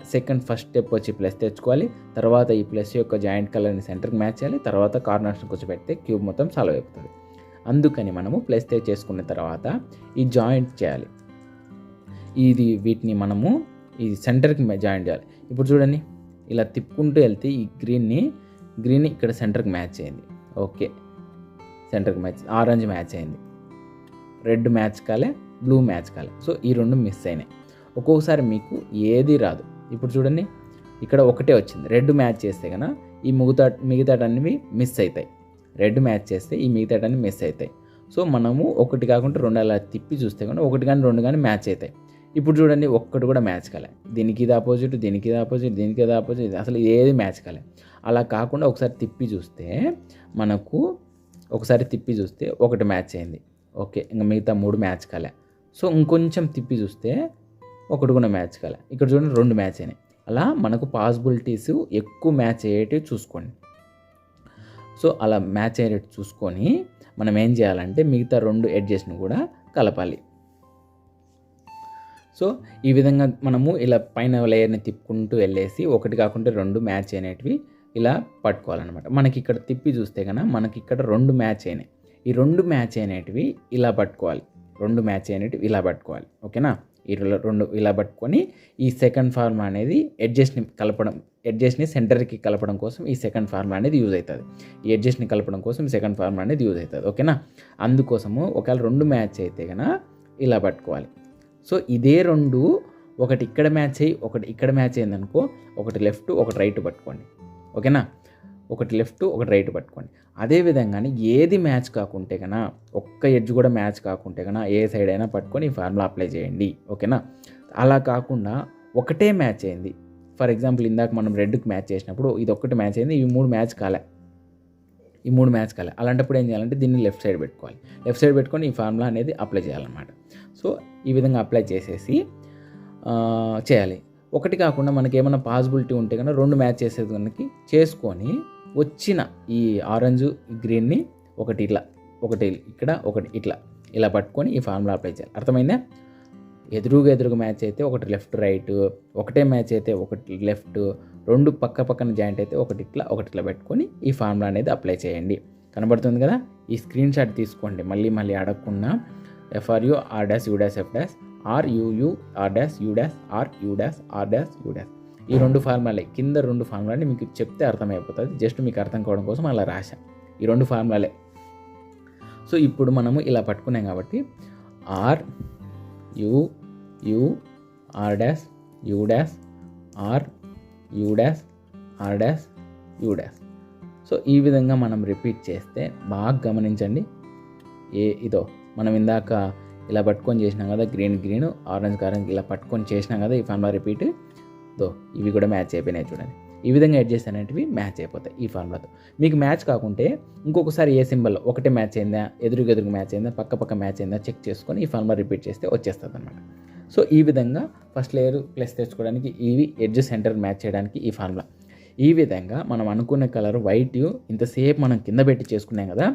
ఫస్ట్ స్టెప్ వచ్చి ప్లస్ తెచ్చుకోవాలి. తర్వాత ఈ ప్లస్ యొక్క జాయింట్ కలర్ని సెంటర్కి మ్యాచ్ చేయాలి. తర్వాత కార్నర్స్ని కూర్చోబెడితే క్యూబ్ మొత్తం సాల్వ్ అయిపోతుంది. అందుకని మనము ప్లస్ తెచ్చేసుకున్న తర్వాత ఈ జాయింట్ చేయాలి. వీటిని మనము ఈ సెంటర్కి జాయింట్ చేయాలి. ఇప్పుడు చూడండి, ఇలా తిప్పుకుంటూ వెళ్తే ఈ గ్రీన్ ఇక్కడ సెంటర్కి మ్యాచ్ అయింది. ఓకే, సెంటర్కి మ్యాచ్, ఆరెంజ్ మ్యాచ్ అయింది, రెడ్ మ్యాచ్ కాలే, బ్లూ మ్యాచ్ కాలే. సో ఈ 2 మిస్ అయినాయి. ఒక్కొక్కసారి మీకు ఏది రాదు. ఇప్పుడు చూడండి, ఇక్కడ ఒకటే వచ్చింది. రెడ్ మ్యాచ్ చేస్తే కన్నా ఈ మిగతాటన్నీ మిస్ అవుతాయి. రెడ్ మ్యాచ్ చేస్తే ఈ మిగతాటన్నీ మిస్ అవుతాయి. సో మనము ఒకటి కాకుండా 2 అలా తిప్పి చూస్తే కన్నా 1 కానీ 2 కానీ మ్యాచ్ అవుతాయి. ఇప్పుడు చూడండి, ఒక్కటి కూడా మ్యాచ్ కాలే. దీనికి ఇది ఆపోజిట్, దీనికి ఇది ఆపోజిట్, దీనికి ఇది ఆపోజిట్, అసలు ఏది మ్యాచ్ కాలే. అలా కాకుండా ఒకసారి తిప్పి చూస్తే ఒకటి మ్యాచ్ అయింది. ఓకే, ఇంకా మిగతా 3 మ్యాచ్ కాలే. సో ఇంకొంచెం తిప్పి చూస్తే ఒకటి కూడా మ్యాచ్ కాలే. ఇక్కడ చూడండి 2 మ్యాచ్ అయినాయి. అలా మనకు పాసిబిలిటీస్ ఎక్కువ మ్యాచ్ అయ్యేటివి చూసుకోండి. సో అలా మ్యాచ్ అయ్యేటట్టు చూసుకొని మనం ఏం చేయాలంటే మిగతా 2 ఎడ్జెస్ని కూడా కలపాలి. సో ఈ విధంగా మనము ఇలా పైన లేయర్ని తిప్పుకుంటూ వెళ్ళేసి ఒకటి కాకుండా 2 మ్యాచ్ అయినవి ఇలా పట్టుకోవాలన్నమాట. మనకి ఇక్కడ తిప్పి చూస్తే కన్నా మనకి ఇక్కడ 2 మ్యాచ్ అయినాయి. ఈ 2 మ్యాచ్ అయినవి ఇలా పట్టుకోవాలి. 2 మ్యాచ్ అయినవి ఇలా పట్టుకోవాలి. ఓకేనా? ఈ 2 ఇలా పట్టుకొని ఈ సెకండ్ ఫార్ములా అనేది ఎడ్జెస్ని సెంటర్కి కలపడం కోసం ఈ సెకండ్ ఫార్ములా అనేది యూజ్ అవుతుంది. ఈ ఎడ్జెస్ని కలపడం కోసం ఈ సెకండ్ ఫార్ములా అనేది యూజ్ అవుతుంది. ఓకేనా? అందుకోసము ఒకవేళ 2 మ్యాచ్ అయితే కన్నా ఇలా పట్టుకోవాలి. సో ఇదే 2 ఒకటి ఇక్కడ మ్యాచ్ అయ్యి ఒకటి ఇక్కడ మ్యాచ్ అయింది అనుకో, ఒకటి లెఫ్ట్ ఒకటి రైట్ పట్టుకోండి. ఓకేనా? ఒకటి లెఫ్ట్ ఒకటి రైట్ పట్టుకోండి. అదేవిధంగానే ఏది మ్యాచ్ కాకుంటే కన్నా, ఒక్క ఎడ్జ్ కూడా మ్యాచ్ కాకుంటే కన్నా ఏ సైడ్ అయినా పట్టుకొని ఈ ఫార్ములా అప్లై చేయండి. ఓకేనా? అలా కాకుండా ఒకటే మ్యాచ్ అయింది, ఫర్ ఎగ్జాంపుల్ ఇందాక మనం రెడ్కి మ్యాచ్ చేసినప్పుడు ఇది ఒక్కటి మ్యాచ్ అయింది, ఈ 3 మ్యాచ్ కాలే. అలాంటప్పుడు ఏం చేయాలంటే దీన్ని లెఫ్ట్ సైడ్ పెట్టుకోవాలి. లెఫ్ట్ సైడ్ పెట్టుకొని ఈ ఫార్ములా అనేది అప్లై చేయాలన్నమాట. సో ఈ విధంగా అప్లై చేసేసి చేయాలి. ఒకటి కాకుండా మనకి ఏమైనా పాసిబిలిటీ ఉంటే కనుక 2 మ్యాచ్ చేసేది కనుక చేసుకొని వచ్చిన ఈ ఆరెంజ్ గ్రీన్ని ఒకటి ఇట్లా, ఒకటి ఇక్కడ, ఒకటి ఇట్లా ఇలా పట్టుకొని ఈ ఫార్ములా అప్లై చేయాలి. అర్థమైందా? ఎదురుగా మ్యాచ్ అయితే ఒకటి లెఫ్ట్ రైట్, ఒకటే మ్యాచ్ అయితే ఒకటి లెఫ్ట్, 2 పక్కన జాయింట్ అయితే ఒకటి ఇట్లా పెట్టుకొని ఈ ఫార్ములా అనేది అప్లై చేయండి. కనబడుతుంది కదా? ఈ స్క్రీన్ షాట్ తీసుకోండి, మళ్ళీ అడగకుండా. FRU R dash U dash F dash RUU R dash U dash RU dash R dash U dash. ఈ 2 ఫార్ములాలే, కింద 2 ఫార్ములాని మీకు చెప్తే అర్థమైపోతుంది. జస్ట్ మీకు అర్థం కావడం కోసం అలా రాశా. ఈ 2 ఫార్ములాలే. సో ఇప్పుడు మనము ఇలా పట్టుకున్నాం కాబట్టి RUU R dash U dash RU dash R dash U dash. So ఈ విధంగా మనం రిపీట్ చేస్తే బాగా గమనించండి. ఇదో మనం ఇందాక ఇలా పట్టుకొని చేసినాం కదా, గ్రీన్ ఆరెంజ్ ఇలా పట్టుకొని చేసినాం కదా ఈ ఫార్ములా రిపీట్. ఇవి కూడా మ్యాచ్ అయిపోయినాయి చూడండి. ఈ విధంగా ఎడ్జెస్ అనేటివి మ్యాచ్ అయిపోతాయి ఈ ఫార్ములాతో. మీకు మ్యాచ్ కాకుంటే ఇంకొకసారి ఏ సింబల్ ఒకటే మ్యాచ్ అయిందా, ఎదురుగా మ్యాచ్ అయిందా, పక్క మ్యాచ్ అయిందా చెక్ చేసుకొని ఈ ఫార్ములా రిపీట్ చేస్తే వచ్చేస్తుంది అనమాట. సో ఈ విధంగా ఫస్ట్ లేయర్ ప్లస్ తెచ్చుకోవడానికి, ఇవి ఎడ్జ్ సెంటర్ మ్యాచ్ చేయడానికి ఈ ఫార్ములా. ఈ విధంగా మనం అనుకున్న కలర్ వైట్ ఇంతసేపు మనం కింద పెట్టి చేసుకున్నాం కదా,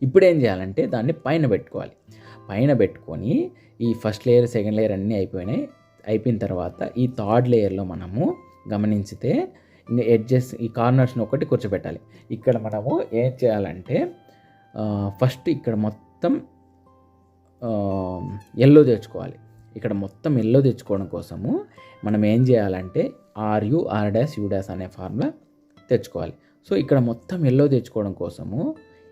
ఇప్పుడు ఏం చేయాలంటే దాన్ని పైన పెట్టుకోవాలి. పైన పెట్టుకొని ఈ ఫస్ట్ లేయర్ సెకండ్ లేయర్ అన్నీ అయిపోయిన తర్వాత ఈ థర్డ్ లేయర్లో మనము గమనించితే ఇంకా ఎడ్జెస్ ఈ కార్నర్స్ని ఒకటి కూర్చోబెట్టాలి. ఇక్కడ మనము ఏం చేయాలంటే ఫస్ట్ ఇక్కడ మొత్తం ఎల్లో తెచ్చుకోవాలి. ఇక్కడ మొత్తం ఎల్లో తెచ్చుకోవడం కోసము మనం ఏం చేయాలంటే RU R' అనే ఫార్ములా తెచ్చుకోవాలి. సో ఇక్కడ మొత్తం ఎల్లో తెచ్చుకోవడం కోసము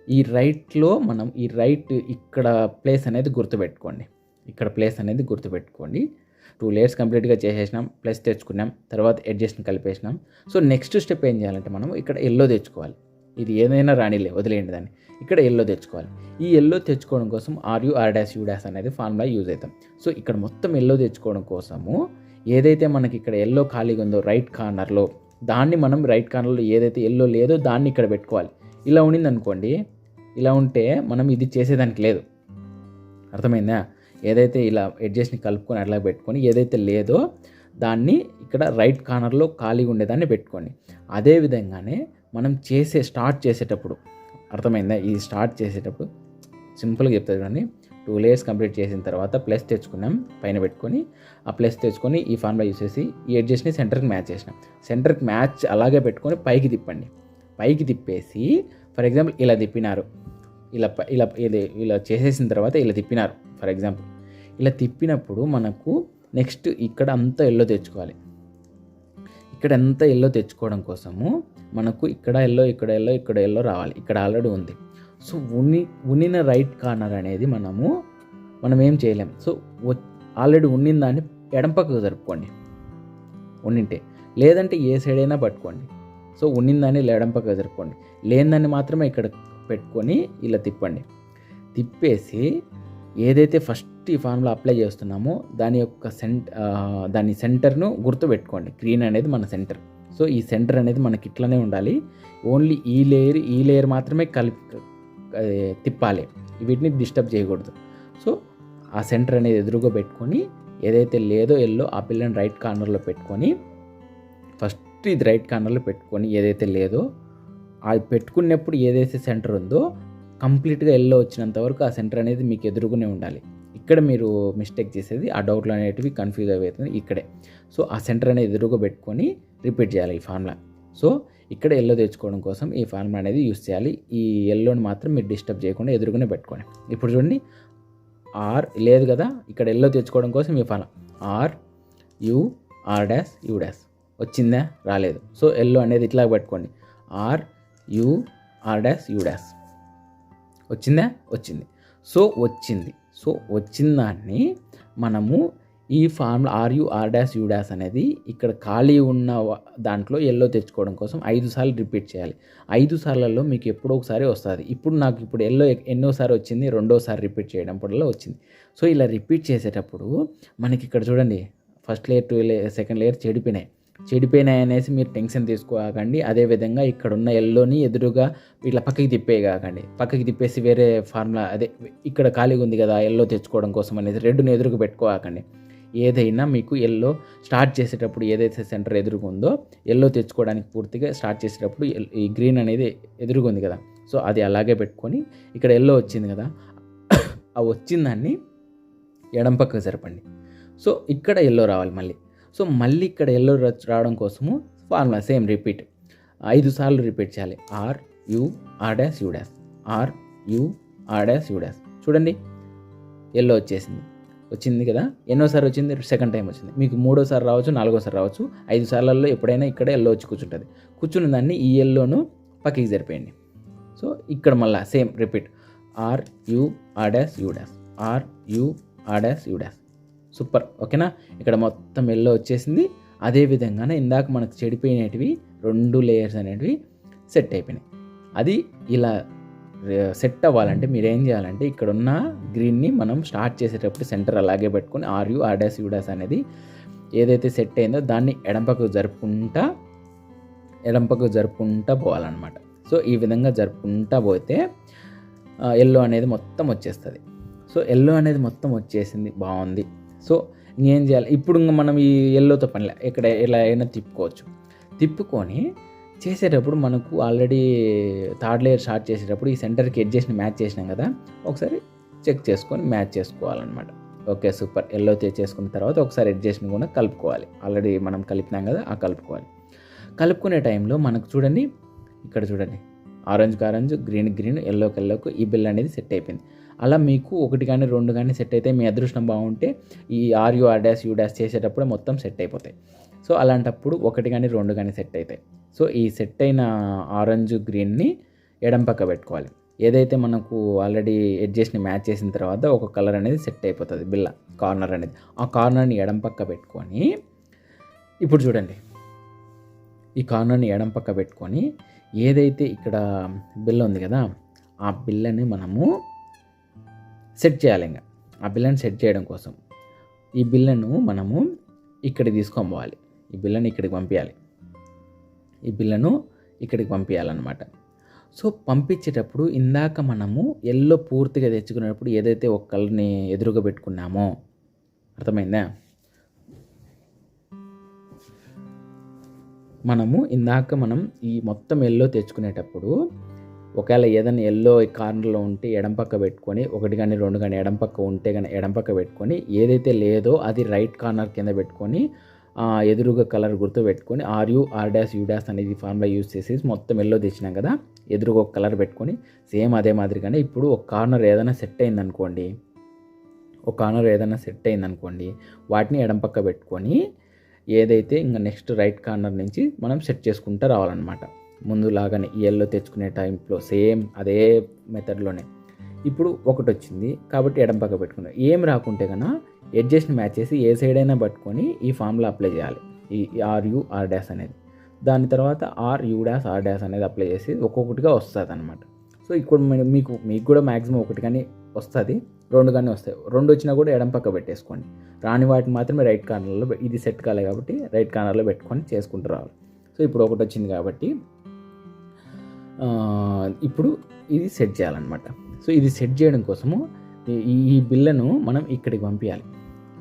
ఈ రైట్లో మనం ఈ రైట్ ఇక్కడ ప్లేస్ అనేది గుర్తుపెట్టుకోండి. ఇక్కడ ప్లేస్ అనేది గుర్తుపెట్టుకోండి. 2 లేయర్స్ కంప్లీట్గా చేసేసినాం, ప్లస్ తెచ్చుకున్నాం, తర్వాత ఎడ్జెస్ట్ని కలిపేసినాం. సో నెక్స్ట్ స్టెప్ ఏం చేయాలంటే మనం ఇక్కడ ఎల్లో తెచ్చుకోవాలి. ఇది ఏదైనా రానిలే, వదిలేయండి దాన్ని. ఇక్కడ ఎల్లో తెచ్చుకోవాలి. ఈ ఎల్లో తెచ్చుకోవడం కోసం RU R' అనేది ఫార్ములా యూజ్ అవుతాం. సో ఇక్కడ మొత్తం ఎల్లో తెచ్చుకోవడం కోసము ఏదైతే మనకి ఇక్కడ ఎల్లో ఖాళీగా ఉందో రైట్ కార్నర్లో, దాన్ని మనం రైట్ కార్నర్లో ఏదైతే ఎల్లో లేదో దాన్ని ఇక్కడ పెట్టుకోవాలి. ఇలా ఉండింది అనుకోండి, ఇలా ఉంటే మనం ఇది చేసేదానికి లేదు. అర్థమైందా? ఏదైతే ఇలా ఎడ్జెస్ట్ని కలుపుకొని అట్లా పెట్టుకొని ఏదైతే లేదో దాన్ని ఇక్కడ రైట్ కార్నర్లో ఖాళీగా ఉండేదాన్ని పెట్టుకోండి. అదేవిధంగానే మనం స్టార్ట్ చేసేటప్పుడు, అర్థమైందా? ఇది స్టార్ట్ చేసేటప్పుడు సింపుల్గా చెప్తుంది చూడండి. 2 లేయర్స్ కంప్లీట్ చేసిన తర్వాత ప్లస్ తెచ్చుకున్నాం, పైన పెట్టుకొని ఆ ప్లస్ తెచ్చుకొని ఈ ఫార్ములా యూస్ చేసి ఈ ఎడ్జెస్ట్ని సెంటర్కి మ్యాచ్ చేసినాం. సెంటర్కి మ్యాచ్ అలాగే పెట్టుకొని పైకి తిప్పండి. పైకి తిప్పేసి ఫర్ ఎగ్జాంపుల్ ఇలా తిప్పినారు, ఇలా చేసేసిన తర్వాత ఇలా తిప్పినారు. ఫర్ ఎగ్జాంపుల్ ఇలా తిప్పినప్పుడు మనకు నెక్స్ట్ ఇక్కడ అంతా ఎల్లో తెచ్చుకోవాలి. ఇక్కడ అంతా ఎల్లో తెచ్చుకోవడం కోసము మనకు ఇక్కడ ఎల్లో, ఇక్కడ ఎల్లో, ఇక్కడ ఎల్లో రావాలి. ఇక్కడ ఆల్రెడీ ఉంది. సో ఉన్నిన రైట్ కార్నర్ అనేది మనం ఏం చేయలేం. సో ఆల్రెడీ ఉన్నిన దాన్ని ఎడం పక్కకు జరుపుకోండి ఉన్నింటే, లేదంటే ఏ సైడ్ అయినా పట్టుకోండి. సో ఉన్నిన దాన్ని ఎడం పక్కకు జరుపుకోండి, లేని దాన్ని మాత్రమే ఇక్కడ పెట్టుకొని ఇలా తిప్పండి. తిప్పేసి ఏదైతే ఫస్ట్ ఈ ఫార్ములా అప్లై చేస్తున్నామో దాని యొక్క దాని సెంటర్ను గుర్తుపెట్టుకోండి. గ్రీన్ అనేది మన సెంటర్. సో ఈ సెంటర్ అనేది మనకి ఇట్లనే ఉండాలి. ఓన్లీ ఈ లేయర్ మాత్రమే తిప్పాలి, వీటిని డిస్టర్బ్ చేయకూడదు. సో ఆ సెంటర్ అనేది ఎదురుగా పెట్టుకొని ఏదైతే లేదో ఎల్లో ఆ పిల్లని రైట్ కార్నర్లో పెట్టుకొని ఫస్ట్ ఇది రైట్ కార్నర్లో పెట్టుకొని ఏదైతే లేదో అది పెట్టుకున్నప్పుడు ఏదైతే సెంటర్ ఉందో కంప్లీట్గా ఎల్లో వచ్చినంత వరకు ఆ సెంటర్ అనేది మీకు ఎదురుగానే ఉండాలి. ఇక్కడ మీరు మిస్టేక్ చేసేది, ఆ డౌట్లు అనేటివి కన్ఫ్యూజ్ అవుతుంది ఇక్కడే. సో ఆ సెంటర్ అనేది ఎదురుగా పెట్టుకొని రిపీట్ చేయాలి ఈ ఫార్ములా. సో ఇక్కడ ఎల్లో తెచ్చుకోవడం కోసం ఈ ఫార్ములా అనేది యూస్ చేయాలి. ఈ ఎల్లోని మాత్రం మీరు డిస్టర్బ్ చేయకుండా ఎదురుగానే పెట్టుకోండి. ఇప్పుడు చూడండి, R లేదు కదా, ఇక్కడ ఎల్లో తెచ్చుకోవడం కోసం ఈ ఫార్ములా RU R' వచ్చిందా? రాలేదు. సో ఎల్లో అనేది ఇట్లా పెట్టుకోండి, RU R' వచ్చిందా? వచ్చింది. సో వచ్చిన దాన్ని మనము ఈ ఫార్ములా RU R' అనేది ఇక్కడ ఖాళీ ఉన్న దాంట్లో ఎల్లో తెచ్చుకోవడం కోసం 5 సార్లు రిపీట్ చేయాలి. 5 సార్లలో మీకు ఎప్పుడో ఒకసారి వస్తుంది. ఇప్పుడు ఎల్లో ఎన్నోసారి వచ్చింది, రెండోసారి రిపీట్ చేయడం వల్ల వచ్చింది. సో ఇలా రిపీట్ చేసేటప్పుడు మనకి ఇక్కడ చూడండి, first layer 2 layer second layer చెడిపోయినాయి అనేసి మీరు టెన్షన్ తీసుకోకండి. అదేవిధంగా ఇక్కడ ఉన్న ఎల్లోని ఎదురుగా ఇట్లా పక్కకి తిప్పేయకండి. పక్కకి తిప్పేసి వేరే ఫార్ములా అదే ఇక్కడ ఖాళీగా ఉంది కదా ఎల్లో తెచ్చుకోవడం కోసం అనేసి రెడ్డుని ఎదురుగా పెట్టుకోకండి. ఏదైనా మీకు ఎల్లో స్టార్ట్ చేసేటప్పుడు ఏదైతే సెంటర్ ఎదురుగా ఉందో ఎల్లో తెచ్చుకోవడానికి పూర్తిగా స్టార్ట్ చేసేటప్పుడు ఈ గ్రీన్ అనేది ఎదురుగా ఉంది కదా, సో అది అలాగే పెట్టుకొని ఇక్కడ ఎల్లో వచ్చింది కదా, ఆ వచ్చిందాన్ని ఎడం పక్కకు జరపండి. సో ఇక్కడ ఎల్లో రావాలి మళ్ళీ. సో మళ్ళీ ఇక్కడ ఎల్లో రావడం కోసము ఫార్ములా సేమ్ రిపీట్ 5 సార్లు రిపీట్ చేయాలి. RU R' చూడండి, ఎల్లో వచ్చింది కదా. ఎన్నోసారి వచ్చింది? సెకండ్ టైం వచ్చింది. మీకు 3ఓసారి రావచ్చు, 4ఓసారి రావచ్చు. 5 సార్లలో ఎప్పుడైనా ఇక్కడ ఎల్లో వచ్చి కూర్చుంటుంది. కూర్చున్న దాన్ని ఈ ఎల్లోను పక్కకి జరిపేయండి. సో ఇక్కడ మళ్ళీ same repeat RU R' super. ఓకేనా? ఇక్కడ మొత్తం ఎల్లో వచ్చేసింది. అదేవిధంగానే ఇందాక మనకు చెడిపోయినవి 2 లేయర్స్ అనేటివి సెట్ అయిపోయినాయి. అది ఇలా సెట్ అవ్వాలంటే మీరు ఏం చేయాలంటే ఇక్కడ ఉన్న గ్రీన్ని మనం స్టార్ట్ చేసేటప్పుడు సెంటర్ అలాగే పెట్టుకొని RU R' అనేది ఏదైతే సెట్ అయిందో దాన్ని ఎడం పక్కకు జరుపుకుంటా పోవాలన్నమాట. సో ఈ విధంగా జరుపుకుంటా పోతే ఎల్లో అనేది మొత్తం వచ్చేస్తుంది. సో ఎల్లో అనేది మొత్తం వచ్చేసింది, బాగుంది. సో ఇంకేం చేయాలి? ఇప్పుడు మనం ఈ ఎల్లోతో పనిలే, ఇక్కడ ఎలా అయినా తిప్పుకోవచ్చు. తిప్పుకొని చేసేటప్పుడు మనకు ఆల్రెడీ థర్డ్ లేయర్ స్టార్ట్ చేసేటప్పుడు ఈ సెంటర్కి ఎడ్జెస్ని మ్యాచ్ చేసినాం కదా, ఒకసారి చెక్ చేసుకొని మ్యాచ్ చేసుకోవాలన్నమాట. Okay, super. ఎల్లో చేసుకున్న తర్వాత ఒకసారి ఎడ్జెస్ని కూడా కలుపుకోవాలి. ఆల్రెడీ మనం కలిపినాం కదా, ఆ కలుపుకోవాలి. కలుపుకునే టైంలో మనకు చూడండి, ఇక్కడ చూడండి, ఆరెంజ్కి ఆరెంజ్, గ్రీన్, ఎల్లోకి ఈ బిల్ అనేది సెట్ అయిపోయింది. అలా మీకు 1 కానీ 2 కానీ సెట్ అయితే, మీ అదృష్టం బాగుంటే ఈ RU R' U' చేసేటప్పుడు మొత్తం సెట్ అయిపోతాయి. సో అలాంటప్పుడు 1 కానీ 2 కానీ సెట్ అవుతాయి. సో ఈ సెట్ అయిన ఆరెంజ్ గ్రీన్ని ఎడం పక్క పెట్టుకోవాలి. ఏదైతే మనకు ఆల్రెడీ ఎడ్జెస్ని మ్యాచ్ చేసిన తర్వాత ఒక కలర్ అనేది సెట్ అయిపోతుంది, బిల్ల కార్నర్ అనేది. ఆ కార్నర్ని ఎడం పక్క పెట్టుకొని, ఇప్పుడు చూడండి, ఈ కార్నర్ని ఎడం పక్క పెట్టుకొని ఏదైతే ఇక్కడ బిల్ల ఉంది కదా, ఆ బిల్లని మనము సెట్ చేయాలి. ఇంకా ఆ బిల్లని సెట్ చేయడం కోసం ఈ బిల్లను మనము ఇక్కడికి తీసుకొని పోవాలి. ఈ బిల్లని ఇక్కడికి పంపించాలి. ఈ బిల్లను ఇక్కడికి పంపించాలన్నమాట. సో పంపించేటప్పుడు ఇందాక మనము ఎల్లో పూర్తిగా తెచ్చుకునేటప్పుడు ఏదైతే ఒక కలర్ని ఎదురుగా పెట్టుకున్నామో, అర్థమైందా? మనం ఈ మొత్తం ఎల్లో తెచ్చుకునేటప్పుడు ఒకవేళ ఏదైనా ఎల్లో కార్నర్లో ఉంటే ఎడం పక్క పెట్టుకొని, 1 కానీ 2 కానీ ఎడం పక్క ఉంటే కానీ ఎడం పక్క పెట్టుకొని, ఏదైతే లేదో అది రైట్ కార్నర్ కింద పెట్టుకొని ఎదురుగా కలర్ గుర్తు పెట్టుకొని RU R' U' అనేది ఫార్ములా యూజ్ చేసి మొత్తం ఎల్లో తెచ్చినాం కదా, ఎదురుగా ఒక కలర్ పెట్టుకొని సేమ్ అదే మాదిరిగానే ఇప్పుడు ఒక కార్నర్ ఏదైనా సెట్ అయిందనుకోండి, వాటిని ఎడం పక్క పెట్టుకొని ఏదైతే ఇంకా నెక్స్ట్ రైట్ కార్నర్ నుంచి మనం సెట్ చేసుకుంటూ రావాలన్నమాట. ముందులాగానే ఈ ఎల్లో తెచ్చుకునే టైంలో సేమ్ అదే మెథడ్లోనే. ఇప్పుడు ఒకటి వచ్చింది కాబట్టి ఎడం పక్క పెట్టుకున్నాం. ఏం రాకుంటే కన్నా ఎడ్జెస్ట్ని మ్యాచ్ చేసి ఏ సైడ్ అయినా పట్టుకొని ఈ ఫార్ములా అప్లై చేయాలి, ఈ RU R' అనేది. దాని తర్వాత RU' R' అనేది అప్లై చేసి ఒక్కొక్కటిగా వస్తుంది అనమాట. సో ఇక్కడ మీకు కూడా మ్యాక్సిమం 1 కానీ వస్తుంది, 2 కానీ వస్తాయి. 2 వచ్చినా కూడా ఎడం పక్క పెట్టేసుకోండి. రాని వాటిని మాత్రమే రైట్ కార్నర్లో, ఇది సెట్ కాలే కాబట్టి రైట్ కార్నర్లో పెట్టుకొని చేసుకుంటూ రావాలి. సో ఇప్పుడు ఒకటి వచ్చింది కాబట్టి ఇప్పుడు ఇది సెట్ చేయాలన్నమాట. సో ఇది సెట్ చేయడం కోసము ఈ బిల్లను మనం ఇక్కడికి పంపించాలి.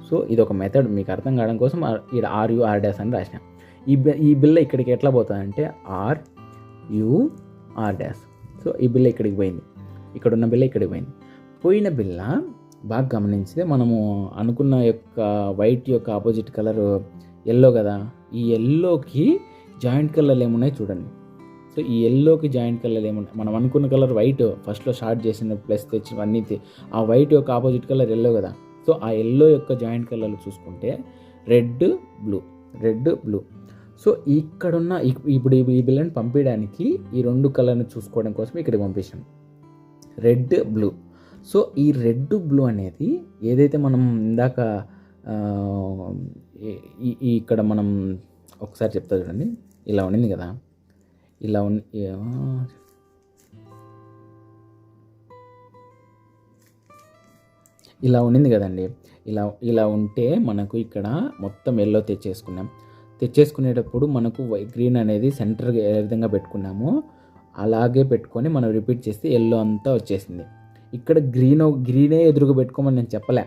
సో ఇది ఒక మెథడ్, మీకు అర్థం కావడం కోసం ఇక్కడ RU R' అని రాసిన. ఈ బిల్ల ఇక్కడికి ఎట్లా పోతుందంటే RU R'. సో ఈ బిల్ల ఇక్కడికి పోయింది, ఇక్కడ ఉన్న బిల్ల ఇక్కడికి పోయింది. పోయిన బిల్ల బాగా గమనించితే మనము అనుకున్న యొక్క వైట్ యొక్క ఆపోజిట్ కలర్ ఎల్లో కదా, ఈ ఎల్లోకి జాయింట్ కలర్లు ఏమున్నాయి చూడండి. సో ఈ ఎల్లోకి జాయింట్ కలర్లు ఏమున్నాయి, మనం అనుకున్న కలర్ వైట్ ఫస్ట్లో స్టార్ట్ చేసిన ప్లస్ తెచ్చినవన్నీ, ఆ వైట్ యొక్క ఆపోజిట్ కలర్ ఎల్లో కదా. సో ఆ ఎల్లో యొక్క జాయింట్ కలర్లు చూసుకుంటే రెడ్ బ్లూ. సో ఇక్కడున్న ఇప్పుడు ఈ బిల్లని పంపించడానికి ఈ 2 కలర్ని చూసుకోవడం కోసం ఇక్కడికి పంపించాం, రెడ్ బ్లూ. సో ఈ రెడ్ బ్లూ అనేది ఏదైతే మనం ఇందాక ఇక్కడ మనం ఒకసారి చెప్తా చూడండి, ఇలా ఉండింది కదా, ఇలా ఉండింది కదండి. ఇలా ఉంటే మనకు ఇక్కడ మొత్తం ఎల్లో తెచ్చేసుకునేటప్పుడు మనకు గ్రీన్ అనేది సెంటర్ ఏ విధంగా పెట్టుకున్నామో అలాగే పెట్టుకొని మనం రిపీట్ చేస్తే ఎల్లో అంతా వచ్చేసింది. ఇక్కడ గ్రీనే ఎదురుగా పెట్టుకోమని నేను చెప్పలే.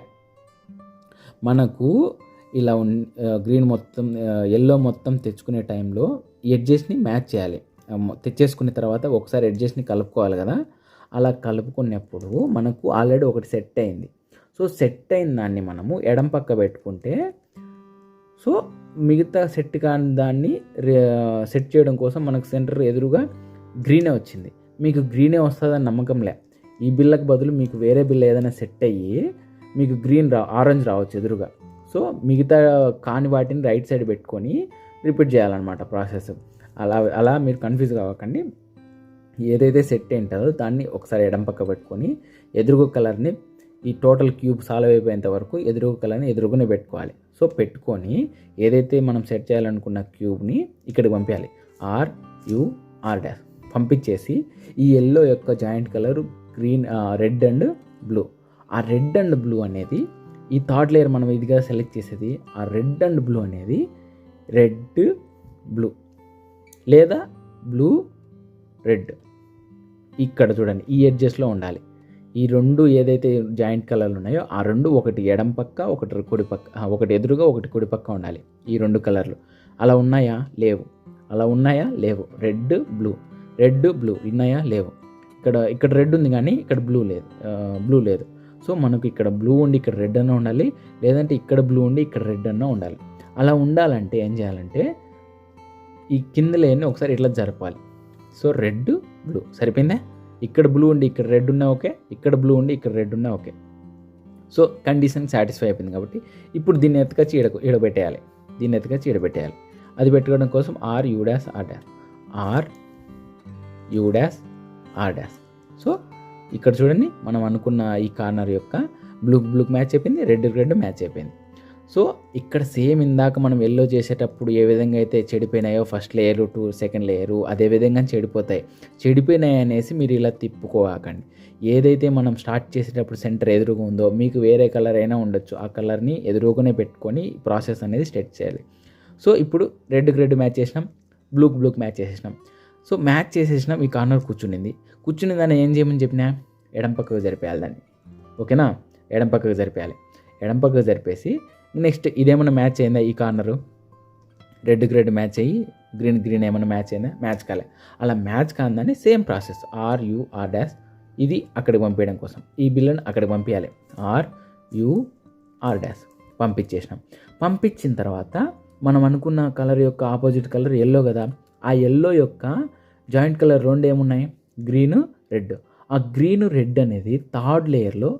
మనకు ఇలా గ్రీన్ మొత్తం ఎల్లో మొత్తం తెచ్చుకునే టైంలో ఎడ్జెస్ని మ్యాచ్ చేయాలి. తెచ్చేసుకున్న తర్వాత ఒకసారి ఎడ్జెస్ని కలుపుకోవాలి కదా. అలా కలుపుకున్నప్పుడు మనకు ఆల్రెడీ ఒకటి సెట్ అయింది. సో సెట్ అయిన దాన్ని మనము ఎడం పక్క పెట్టుకుంటే, సో మిగతా సెట్ కాని దాన్ని సెట్ చేయడం కోసం మనకు సెంటర్ ఎదురుగా గ్రీనే వచ్చింది. మీకు గ్రీనే వస్తుందని నమ్మకంలే. ఈ బిల్లకు బదులు మీకు వేరే బిల్ల ఏదైనా సెట్ అయ్యి మీకు ఆరెంజ్ రావచ్చు ఎదురుగా. సో మిగతా కాని వాటిని రైట్ సైడ్ పెట్టుకొని రిపీట్ చేయాలన్నమాట ప్రాసెస్. అలా మీరు కన్ఫ్యూజ్ కావకండి. ఏదైతే సెట్ ఏంటో దాన్ని ఒకసారి ఎడం పక్క పెట్టుకొని ఎదురుగు కలర్ని ఈ టోటల్ క్యూబ్ సాల్వ్ అయిపోయేంత వరకు ఎదురుగు కలర్ని ఎదురుగునే పెట్టుకోవాలి. సో పెట్టుకొని ఏదైతే మనం సెట్ చేయాలనుకున్న క్యూబ్ని ఇక్కడికి పంపించాలి, RU R' పంపించేసి ఈ ఎల్లో యొక్క joint colour red and blue. ఆ రెడ్ అండ్ బ్లూ అనేది ఈ థర్డ్ లేయర్ మనం ఇదిగా సెలెక్ట్ చేసేది. ఆ రెడ్ అండ్ బ్లూ అనేది రెడ్ బ్లూ లేదా బ్లూ రెడ్. ఇక్కడ చూడండి, ఈ ఎడ్జెస్లో ఉండాలి. ఈ 2 ఏదైతే జాయింట్ కలర్లు ఉన్నాయో ఆ 2 ఒకటి ఎడం పక్క, ఒకటి కుడి పక్క, ఒకటి ఎదురుగా, ఒకటి కుడి పక్క ఉండాలి. ఈ 2 కలర్లు అలా ఉన్నాయా? లేవు. అలా ఉన్నాయా? లేవు. రెడ్ బ్లూ ఉన్నాయా? లేవు. ఇక్కడ రెడ్ ఉంది కానీ ఇక్కడ బ్లూ లేదు. సో మనకు ఇక్కడ బ్లూ ఉండి ఇక్కడ రెడ్ అన్న ఉండాలి, లేదంటే ఇక్కడ బ్లూ ఉండి ఇక్కడ రెడ్ అన్న ఉండాలి. అలా ఉండాలంటే ఏం చేయాలంటే ఈ కింద లేని ఒకసారి ఇట్లా జరపాలి. సో రెడ్ బ్లూ సరిపోయిందా? ఇక్కడ బ్లూ ఉండి ఇక్కడ రెడ్ ఉన్నా ఓకే, ఇక్కడ బ్లూ ఉండి ఇక్కడ రెడ్ ఉన్నా ఓకే. సో కండిషన్ సాటిస్ఫై అయిపోయింది కాబట్టి ఇప్పుడు దీన్ని ఎత్తుకొచ్చి ఈడబెట్టేయాలి. అది పెట్టుకోవడం కోసం R U dash R dash. So ఇక్కడ చూడండి, మనం అనుకున్న ఈ కార్నర్ యొక్క బ్లూకి మ్యాచ్ అయిపోయింది, రెడ్ మ్యాచ్ అయిపోయింది. సో ఇక్కడ సేమ్ ఇందాక మనం ఎల్లో చేసేటప్పుడు ఏ విధంగా అయితే చెడిపోయినాయో ఫస్ట్ లేయరు సెకండ్ లేయరు అదే విధంగా చెడిపోయినాయి అనేసి మీరు ఇలా తిప్పుకోకండి. ఏదైతే మనం స్టార్ట్ చేసేటప్పుడు సెంటర్ ఎదురుగా ఉందో మీకు వేరే కలర్ అయినా ఉండొచ్చు, ఆ కలర్ని ఎదురుగానే పెట్టుకొని ప్రాసెస్ అనేది స్టార్ట్ చేయాలి. సో ఇప్పుడు రెడ్ మ్యాచ్ చేసినాం, బ్లూకి మ్యాచ్ చేసేసినాం. సో మ్యాచ్ చేసేసినాం, ఈ కార్నర్ కూర్చుని దాన్ని ఏం చేయమని చెప్పినా ఎడం పక్కకు జరిపేయాలి దాన్ని. ఓకేనా? ఎడం పక్కకు జరిపేసి నెక్స్ట్ ఇదేమన్నా మ్యాచ్ అయిందా? ఈ కార్నరు రెడ్ మ్యాచ్ అయ్యి గ్రీన్ ఏమన్నా మ్యాచ్ అయిందా? మ్యాచ్ కాలే. అలా మ్యాచ్ కాదని సేమ్ ప్రాసెస్ ఆర్ డాష్ ఇది అక్కడికి పంపించడం కోసం ఈ బిల్లును అక్కడికి పంపించాలి. ఆర్ డాష్ పంపించిన తర్వాత మనం అనుకున్న కలర్ యొక్క ఆపోజిట్ కలర్ ఎల్లో కదా, ఆ ఎల్లో యొక్క జాయింట్ కలర్ రెండు ఏమున్నాయి? Green red. ఆ గ్రీను రెడ్ అనేది థర్డ్ లేయర్లో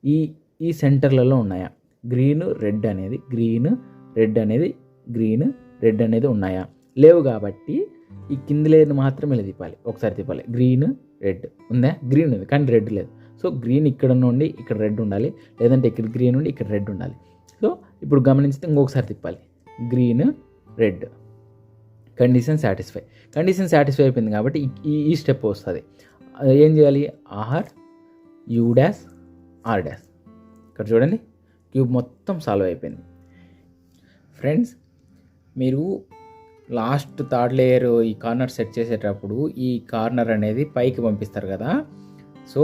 ఈ సెంటర్లలో ఉన్నాయా? గ్రీన్ రెడ్ అనేది ఉన్నాయా? లేవు కాబట్టి ఈ కింది లేయర్ని మాత్రమే ఇలా తిప్పాలి. ఒకసారి తిప్పాలి. గ్రీన్ రెడ్ ఉందా? గ్రీన్ ఉంది కానీ రెడ్ లేదు. సో గ్రీన్ ఇక్కడ నుండి ఇక్కడ రెడ్ ఉండాలి, లేదంటే ఇక్కడ గ్రీన్ నుండి ఇక్కడ రెడ్ ఉండాలి. సో ఇప్పుడు గమనించితే ఇంకొకసారి తిప్పాలి. గ్రీన్ రెడ్ కండిషన్ సాటిస్ఫై అయిపోయింది కాబట్టి ఈ స్టెప్ వస్తుంది. ఏం చేయాలి? ఆర్ డాష్ ఇక్కడ చూడండి, క్యూబ్ మొత్తం సాల్వ్ అయిపోయింది. ఫ్రెండ్స్, మీరు లాస్ట్ థర్డ్ లేయర్ ఈ కార్నర్ సెట్ చేసేటప్పుడు ఈ కార్నర్ అనేది పైకి పంపిస్తారు కదా. సో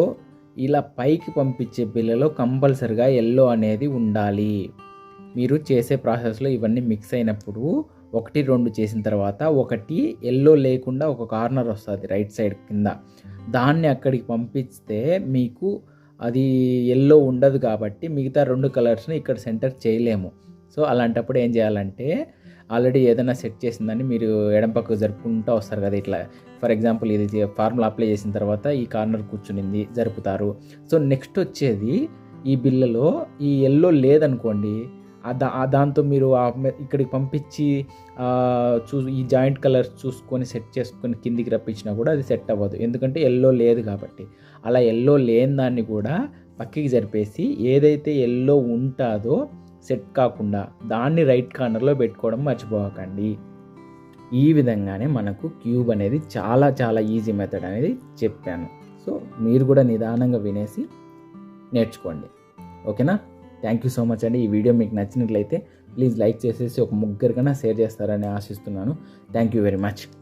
ఇలా పైకి పంపించే బిల్లలో కంపల్సరిగా ఎల్లో అనేది ఉండాలి. మీరు చేసే ప్రాసెస్లో ఇవన్నీ మిక్స్ అయినప్పుడు 1-2 చేసిన తర్వాత ఒకటి ఎల్లో లేకుండా ఒక కార్నర్ వస్తుంది రైట్ సైడ్ కింద, దాన్ని అక్కడికి పంపిస్తే మీకు అది ఎల్లో ఉండదు కాబట్టి మిగతా 2 కలర్స్ని ఇక్కడ సెంటర్ చేయలేము. సో అలాంటప్పుడు ఏం చేయాలంటే ఆల్రెడీ ఏదైనా సెట్ చేసిందని మీరు ఎడం పక్కకు జరుపుకుంటూ వస్తారు కదా. ఇట్లా ఫర్ ఎగ్జాంపుల్ ఇది ఫార్ములా అప్లై చేసిన తర్వాత ఈ కార్నర్ కూర్చునింది జరుపుతారు. సో నెక్స్ట్ వచ్చేది ఈ బిల్లలో ఈ ఎల్లో లేదనుకోండి, దాంతో మీరు ఇక్కడికి పంపించి ఈ జాయింట్ కలర్స్ చూసుకొని సెట్ చేసుకొని కిందికి రప్పించినా కూడా అది సెట్ అవ్వదు, ఎందుకంటే ఎల్లో లేదు కాబట్టి. అలా ఎల్లో లేని దాన్ని కూడా పక్కకి జరిపేసి ఏదైతే ఎల్లో ఉంటుందో సెట్ కాకుండా దాన్ని రైట్ కార్నర్లో పెట్టుకోవడం మర్చిపోకండి. ఈ విధంగానే మనకు క్యూబ్ అనేది చాలా చాలా ఈజీ మెథడ్ అనేది చెప్పాను. సో మీరు కూడా నిదానంగా వినేసి నేర్చుకోండి. ఓకేనా? థ్యాంక్ యూ సో మచ్ అండి. ఈ వీడియో మీకు నచ్చినట్లయితే ప్లీజ్ లైక్ చేసేసి ఒక ముగ్గురికైనా షేర్ చేస్తారని ఆశిస్తున్నాను. Thank you very much.